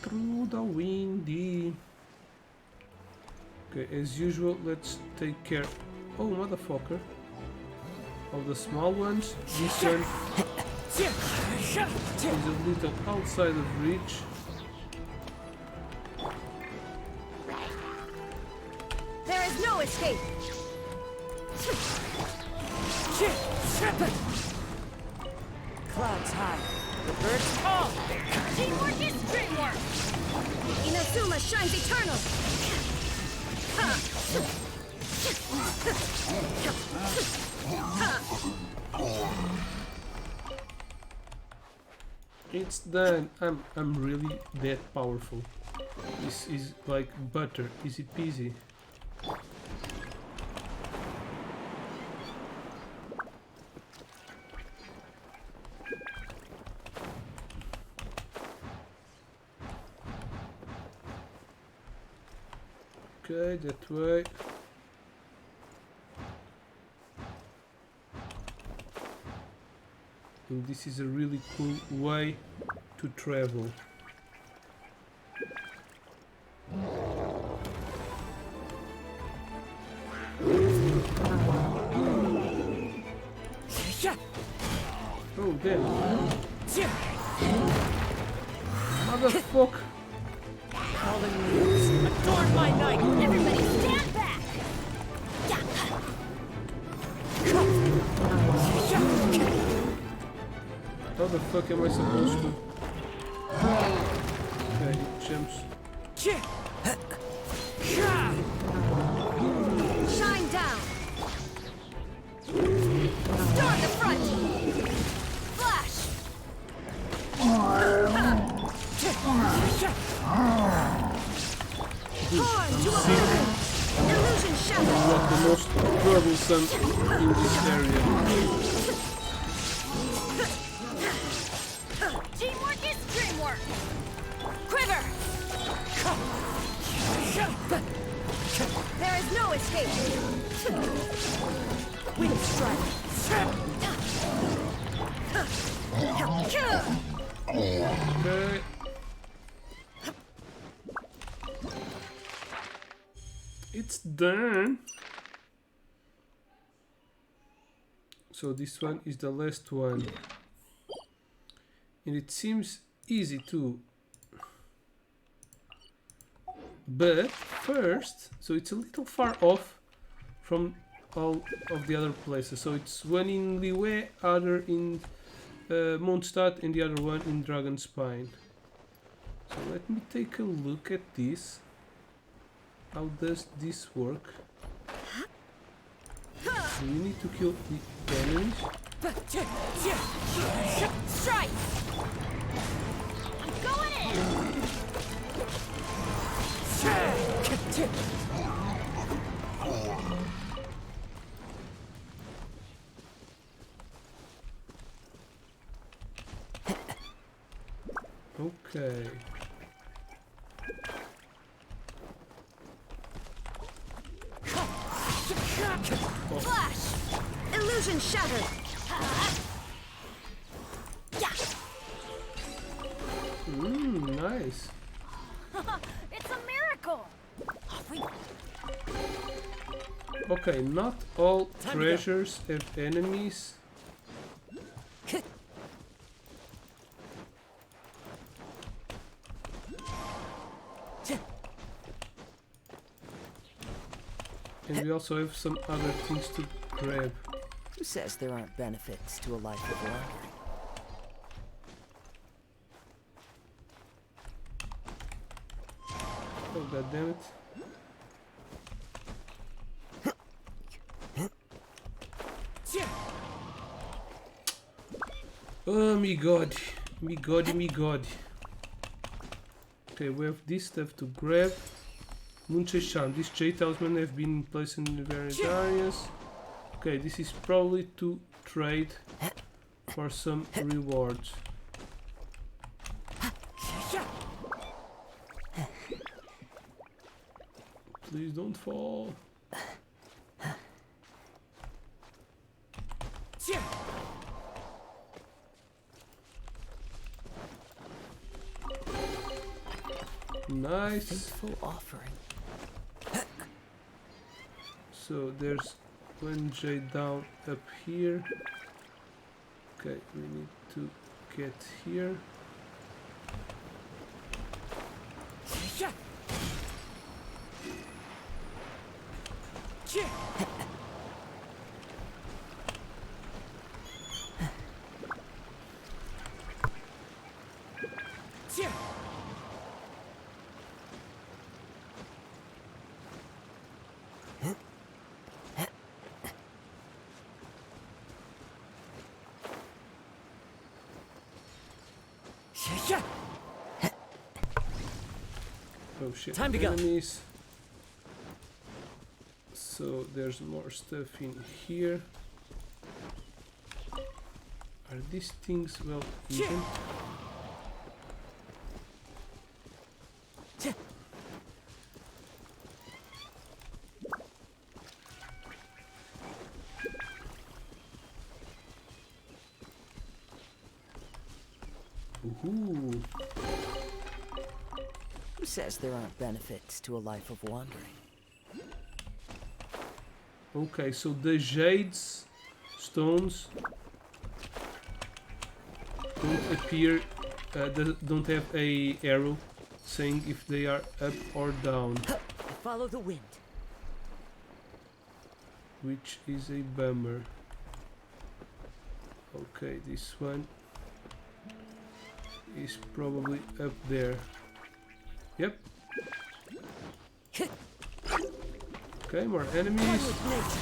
Through the windy. Okay, as usual, let's take care. Oh, motherfucker. Of the small ones. This one is a little outside of reach. There is no escape! Clouds high. The birds call. Teamwork is dreamwork! Inazuma shines eternal! It's done. I'm really that powerful. This is like butter, easy peasy. Okay, that way. And this is a really cool way to travel. Oh damn. Motherfucker. Falling leaves. Adorn my night. Everybody stand back! How the fuck am I supposed to? Okay, it jumps. Shine down! Storm the front! Flash! Torn to oblivion! Illusion shattered! What the most troublesome in this area. Teamwork is dreamwork! Quiver! There is no escape! Wind strike! Okay. It's done. So this one is the last one. And it seems easy too. But first, so it's a little far off from all of the other places. So it's one in Liyue, other in Mondstadt, and the other one in Dragonspine. So let me take a look at this. How does this work? Do you need to kill the enemies? Strike! I'm going in! Okay. Flash! Illusion shattered! Nice. It's a miracle! Oh Okay, not all treasures have enemies. And we also have some other things to grab. Who says there aren't benefits to a life of wandering? Oh, god damn it. Oh me god. Me god, me god. Okay, we have this stuff to grab. Moonchase Charm. These jade talisman have been placed in various areas. Okay, this is probably to trade for some rewards. Please don't fall. Nice. Faithful offering. So there's one jade down up here. Okay, we need to get here. Oh shit, Time to go. enemies. So there's more stuff in here. Are these things well even? Ooh. Who says there aren't benefits to a life of wandering? Okay, so the jades stones don't appear, don't have a arrow saying if they are up or down, Follow the wind. which is a bummer. Okay, this one is probably up there. Yep. Okay, more enemies. There is.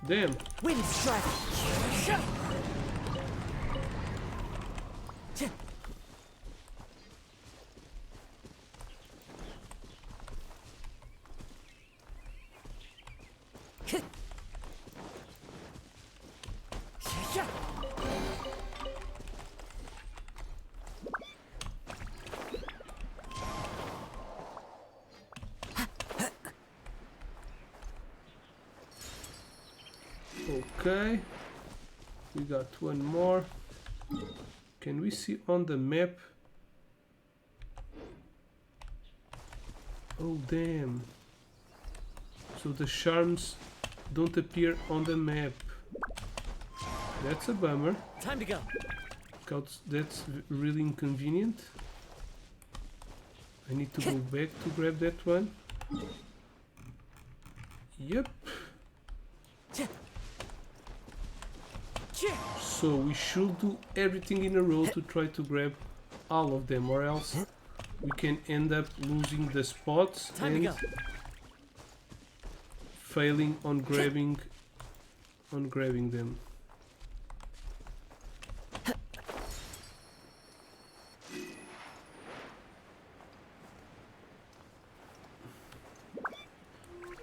Damn. Wind strike. Okay, we got one more. Can we see on the map? Oh damn. So the charms don't appear on the map. That's a bummer. Time to go. Because that's really inconvenient. I need to go back to grab that one. Yep. So we should do everything in a row to try to grab all of them, or else we can end up losing the spots and failing on grabbing them.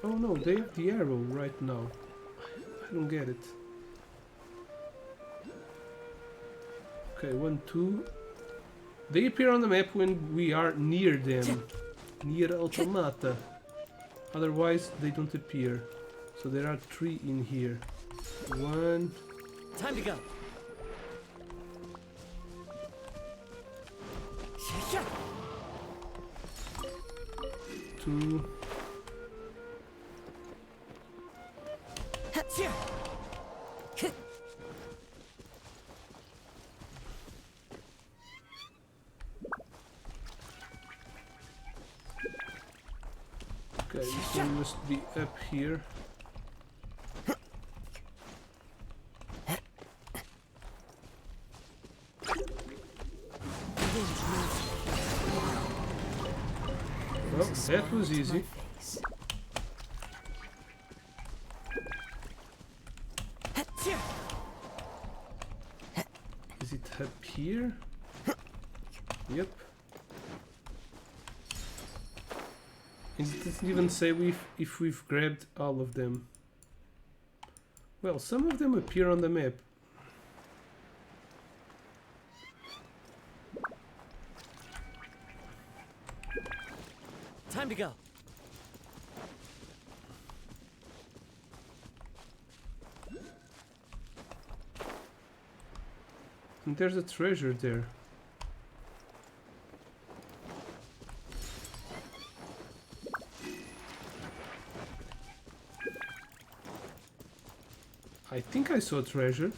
Oh no, they have the arrow right now. I don't get it. Okay, 1, 2. They appear on the map when we are near them, near Automata. Otherwise, they don't appear. So there are 3 in here. 1. Time to go. 2. Okay, this one must be up here. Well, that was easy. Is it up here? Yep. It doesn't even say if we've grabbed all of them. Well, some of them appear on the map. Time to go. And there's a treasure there. I think I saw treasure.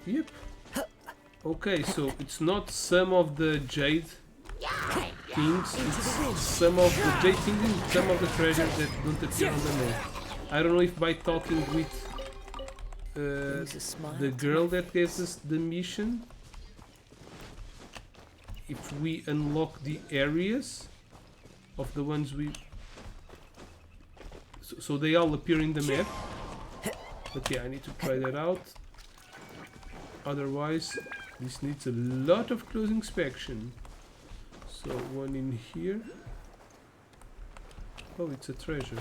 Yep. Okay, so it's not some of the jade things, it's some of the jade things and some of the treasures that don't appear on the map. I don't know if by talking with the girl that gave us the mission, if we unlock the areas of the ones we... So they all appear in the map. But yeah, I need to try that out. Otherwise, this needs a lot of close inspection. So one in here. Oh, it's a treasure.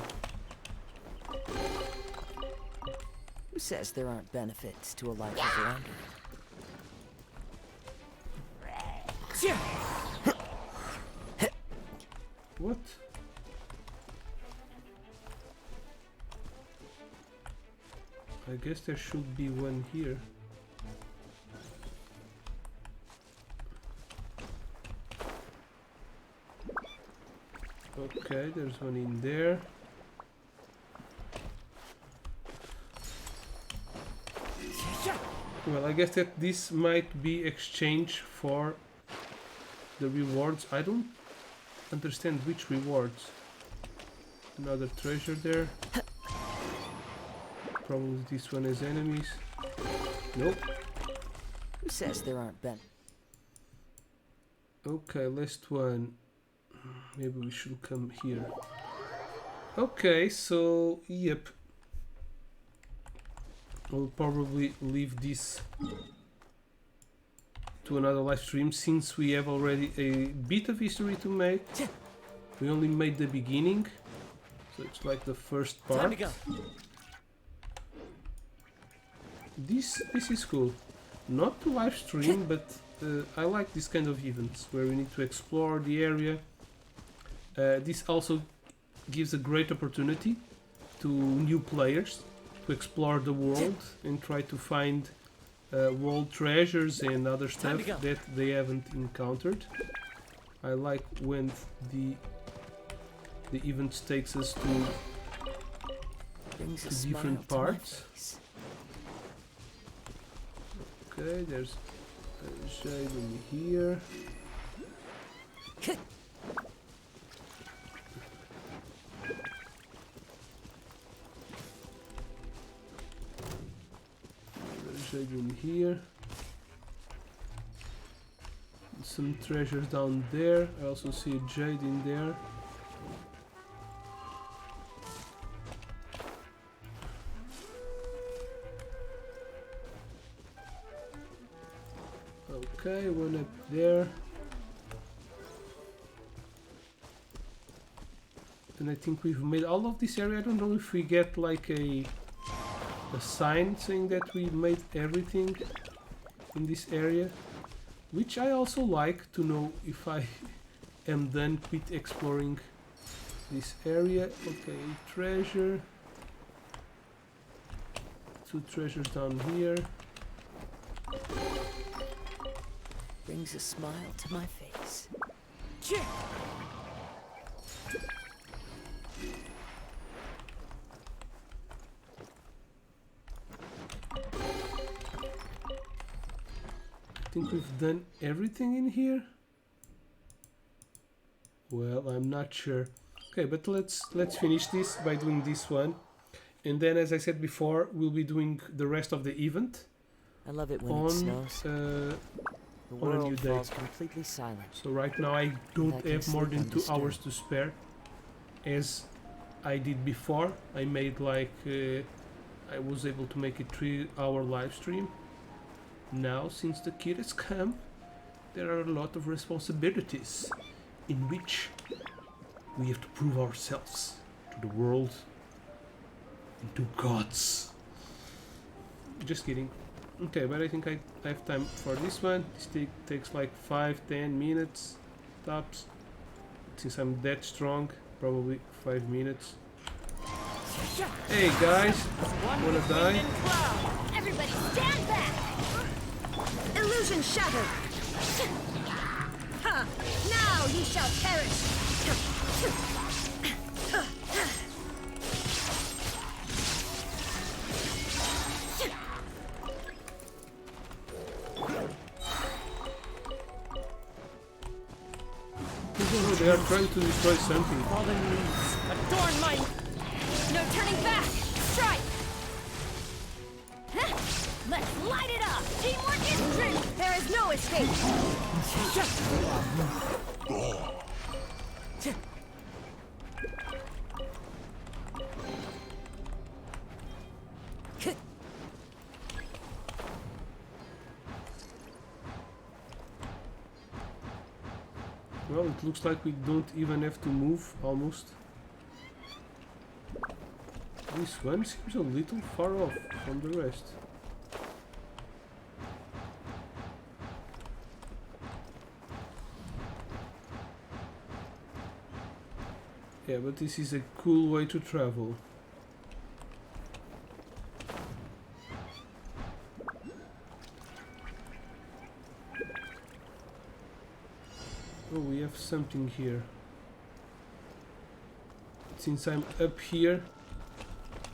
Who says there aren't benefits to a life of wandering? What? I guess there should be one here. Okay, there's one in there. Well, I guess that this might be exchange for the rewards. I don't understand which rewards. Another treasure there. Probably this one has enemies. Nope. Who says there aren't Okay, last one. Maybe we should come here. Okay, so yep. I'll probably leave this to another live stream since we have already a bit of history to make. We only made the beginning, so it's like the first part. Time to go. This is cool. Not to live stream, but I like this kind of events where we need to explore the area. This also gives a great opportunity to new players to explore the world and try to find world treasures and other stuff that they haven't encountered. I like when the event takes us to different parts. Okay, there's a shade in here. Shade in here. Some treasures down there. I also see a jade in there. Okay, one up there. And I think we've made all of this area. I don't know if we get like a sign saying that we made everything in this area, which I also like to know if I am done with exploring this area. Okay, treasure. 2 treasures down here. brings a smile to my face. I think we've done everything in here. Well, I'm not sure. Okay, but let's finish this by doing this one, and then, as I said before, we'll be doing the rest of the event. I love it when on, it snows. The world on a new day. falls completely silent. So right now I don't can have more sleep than 2 undisturbed. hours to spare, as I did before. I made like I was able to make a 3-hour live stream. Now, since the kid has come, there are a lot of responsibilities in which we have to prove ourselves to the world and to gods. Just kidding. Okay, but I think I have time for this one. This takes like 5-10 minutes tops. Since I'm that strong, probably 5 minutes. Hey guys, wanna die? Everybody stand back! Illusion shattered! Ha! Now you shall perish! Oh, they are trying to destroy something. Fallen leaves, adorn my... No turning back! Strike! Let's light it up! Teamwork is true! There is no escape! Well, it looks like we don't even have to move, almost. This one seems a little far off from the rest. Yeah, but this is a cool way to travel. Oh, we have something here. Since I'm up here,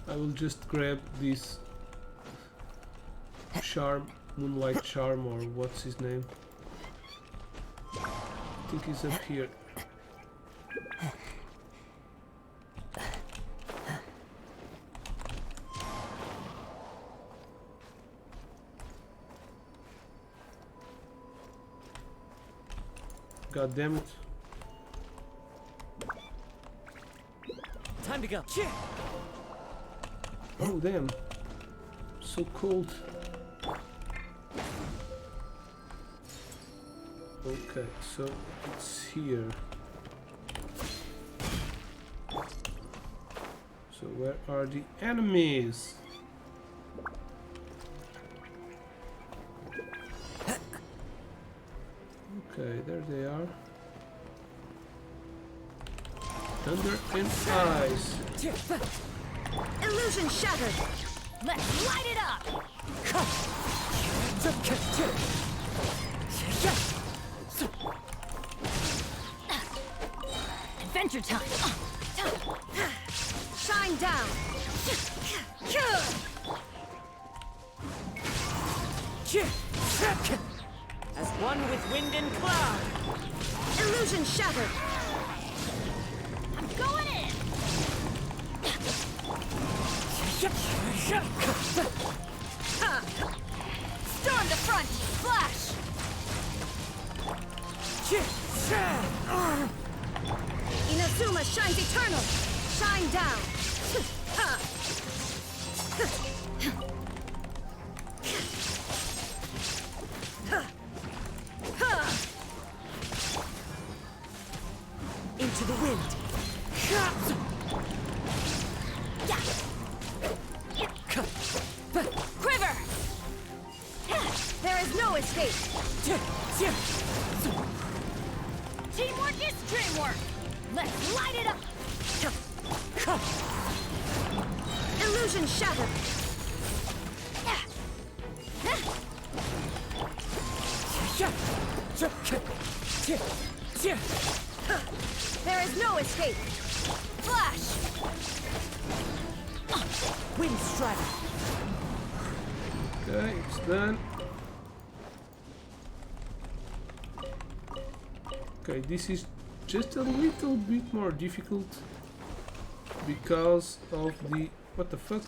I will just grab this charm, Moonlight Charm, or what's his name? I think he's up here. God damn it. Time to go. Oh damn. So cold. Okay, so it's here. So where are the enemies? Okay, there they are. Thunder and ice. Illusion shattered! Let's light it up! Adventure time! Shine down! As one with wind and cloud. Illusion shattered! I'm going in! Storm the front! Flash! Inazuma shines eternal! Shine down! Into the wind. Quiver! There is no escape! Teamwork is dreamwork! Let's light it up! Illusion shattered! There is no escape! Flash! Wind strike! Okay, it's done. Okay, this is just a little bit more difficult because of the... what the fuck?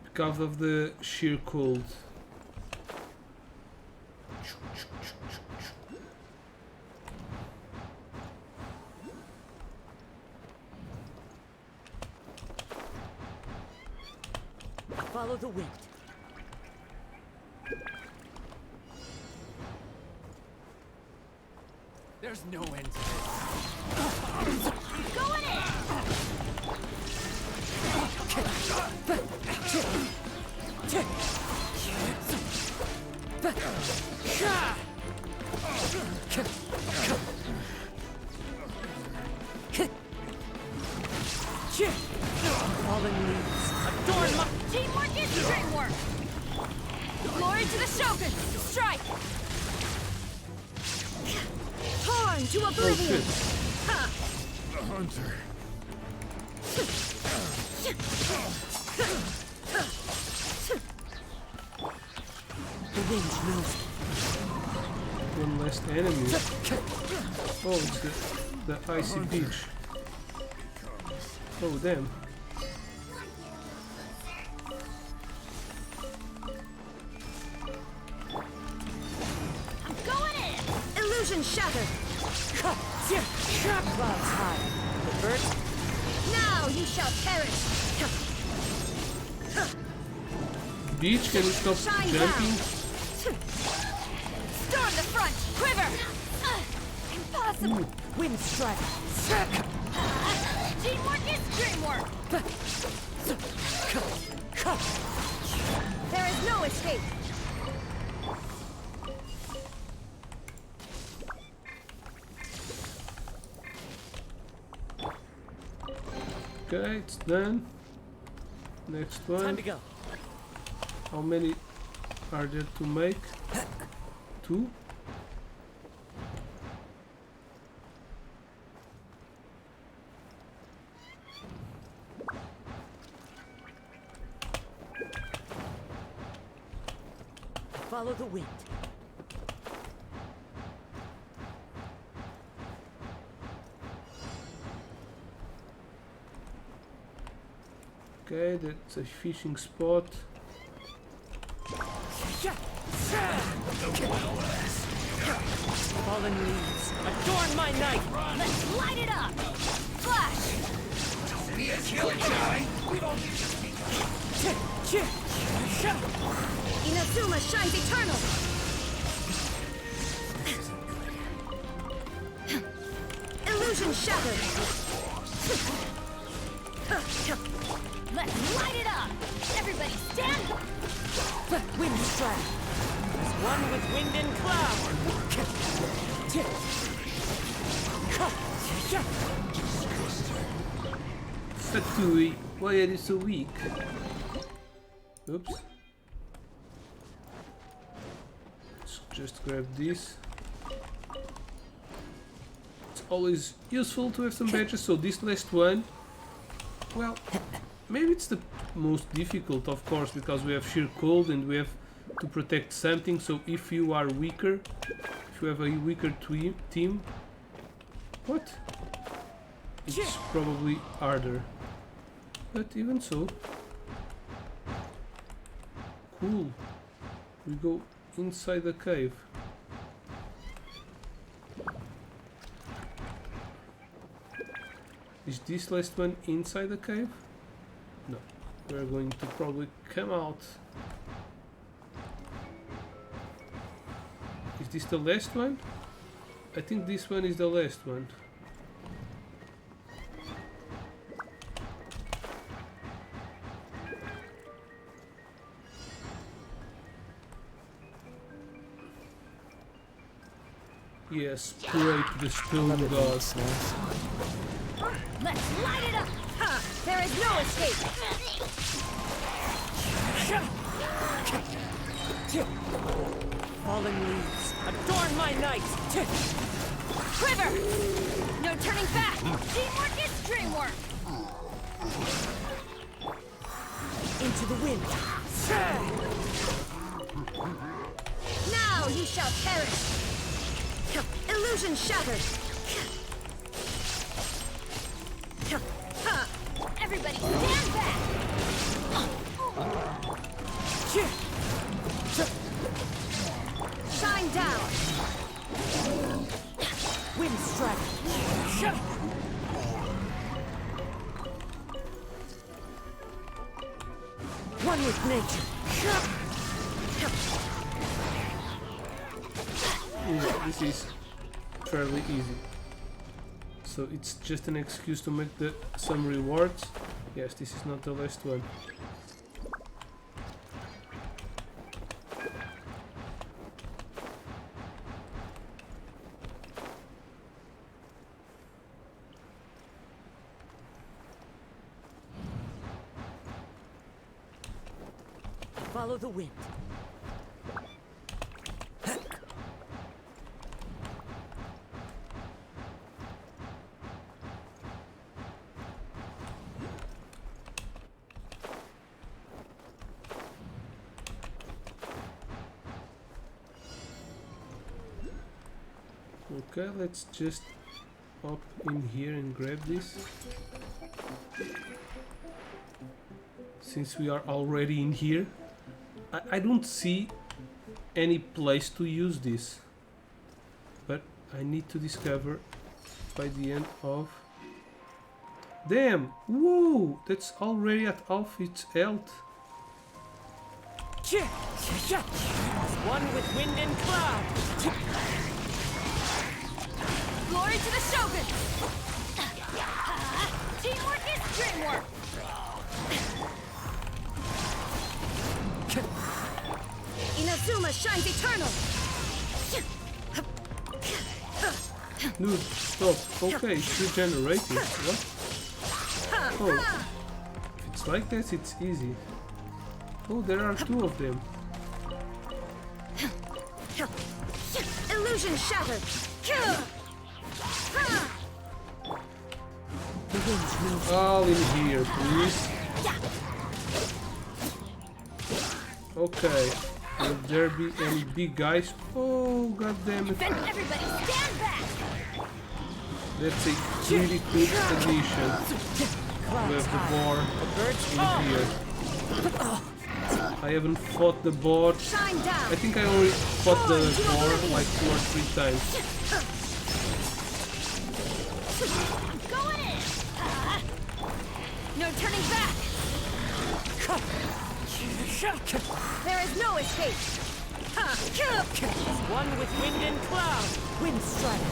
Because of the sheer cold. Follow the wind. There's no end to this. Going in! Fallen leaves. Adorn my... Teamwork is dreamwork! Glory to the Shogun! Strike! Torn to oblivion! Ha! Hunter. The wind knows. One last enemy. Oh, it's the icy beach. Oh, damn. I'm going in! Illusion shattered! Clouds high. The birds. Now you shall perish! Beach, can you stop Shine jumping? down. Storm the front! Quiver! Impossible! Wind strike. Teamwork is dreamwork! There is no escape! Okay, it's done. Next one. Time to go. How many are there to make? 2? Follow the wind. Okay, that's a fishing spot. Fallen leaves. Adorn my night. Let's light it up! Flash! Don't be a killjoy. We don't need to Inazuma shines eternal! Illusion shattered! Let's light it up! Everybody stand up! Wind strike. As one with wind and cloud. Fatui, why are you so weak? Oops. Let's just grab this. It's always useful to have some badges, so this last one, well, maybe it's the most difficult, of course, because we have sheer cold and we have to protect something, so if you are weaker, if you have a weaker team, what? It's probably harder. But even so, cool. We go inside the cave. Is this last one inside the cave? No. We're going to probably come out. Is this the last one? I think this one is the last one. Yes, pray to the stone god. Let's light it up! Ha! There is no escape! Fallen leaves, adorn my night! Quiver! No turning back! Teamwork is dreamwork! Into the wind! Now you shall perish! Illusion shattered! Everybody stand back! Shine down! Wind strike! One with nature! Yeah, this is fairly easy. So it's just an excuse to make some rewards. Yes, this is not the last one. Follow the wind. Okay, let's just hop in here and grab this. Since we are already in here, I don't see any place to use this. But I need to discover by the end of... Damn! Whoa! That's already at half its health. One with wind and cloud! Glory to the Shogun! Teamwork is dreamwork! Inazuma shines eternal! Dude, stop. Okay, it's regenerating. What? Oh. If it's like this, it's easy. Oh, there are two of them. Illusion shattered! All in here, please. Okay. Will there be any big guys? Oh, god damn it. Then everybody stand back! That's a pretty cool addition. We have the boar in here. I haven't fought the boar. I think I already fought the boar like 2 or 3 times. Going in! No turning back! There is no escape! One with wind and cloud! Wind strike!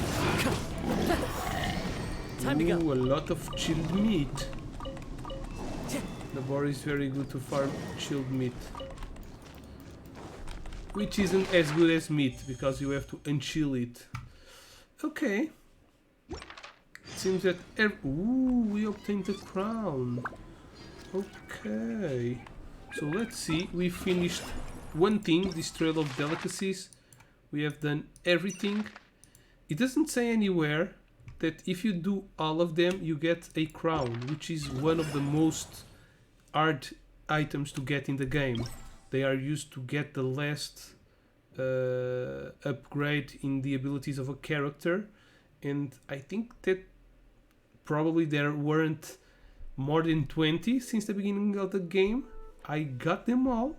Time to go! Ooh, a lot of chilled meat. The boar is very good to farm chilled meat. Which isn't as good as meat, because you have to unchill it. Okay. It seems that ooh, we obtained the crown. Okay. So let's see, we finished one thing, this trail of delicacies. We have done everything. It doesn't say anywhere that if you do all of them, you get a crown, which is one of the most hard items to get in the game. They are used to get the last upgrade in the abilities of a character, and I think that probably there weren't more than 20 since the beginning of the game. I got them all,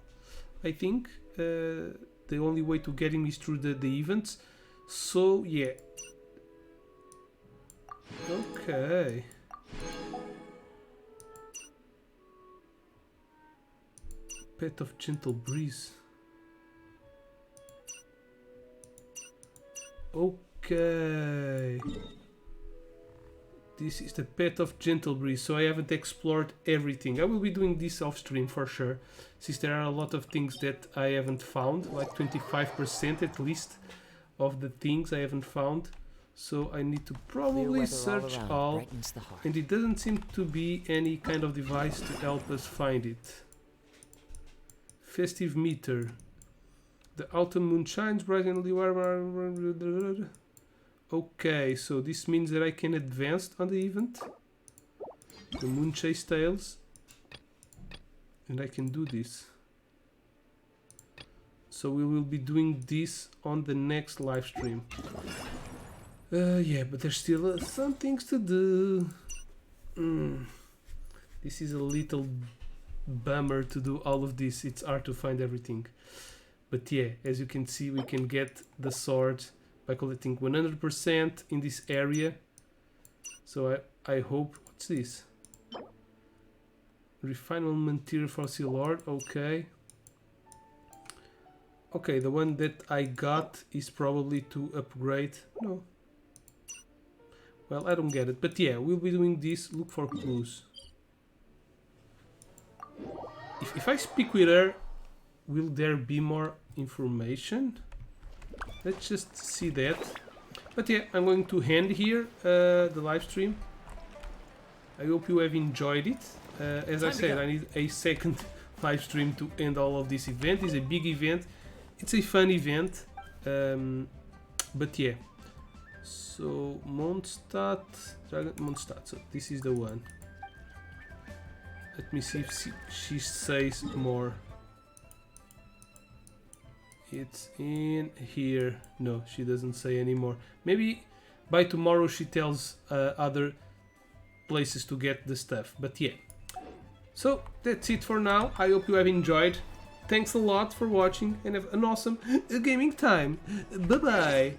I think. The only way to get him is through the events. So yeah. Okay. Pet of gentle breeze. Okay. This is the pet of gentle breeze, so I haven't explored everything. I will be doing this off stream for sure, since there are a lot of things that I haven't found, like 25% at least of the things I haven't found. So I need to probably search all, and it doesn't seem to be any kind of device to help us find it. Festive meter. The autumn moon shines brightly. Okay, so this means that I can advance on the event. The moon chase tales. And I can do this. So we will be doing this on the next live stream. Yeah, but there's still some things to do. This is a little bummer to do all of this. It's hard to find everything. But yeah, as you can see, we can get the sword by collecting 100% in this area. So I hope... What's this? Refinement material for Sea Lord. Okay. Okay, the one that I got is probably to upgrade. No. Well, I don't get it. But yeah, we'll be doing this. Look for clues. If I speak with her, will there be more information? Let's just see that. But yeah, I'm going to end here the live stream. I hope you have enjoyed it. As I said, I need a second live stream to end all of this event. It's a big event. It's a fun event. But yeah. So, Mondstadt. Mondstadt. So, this is the one. Let me see if she says more. It's in here. No, she doesn't say anymore. Maybe by tomorrow she tells other places to get the stuff. But yeah. So that's it for now. I hope you have enjoyed. Thanks a lot for watching and have an awesome gaming time. Bye bye.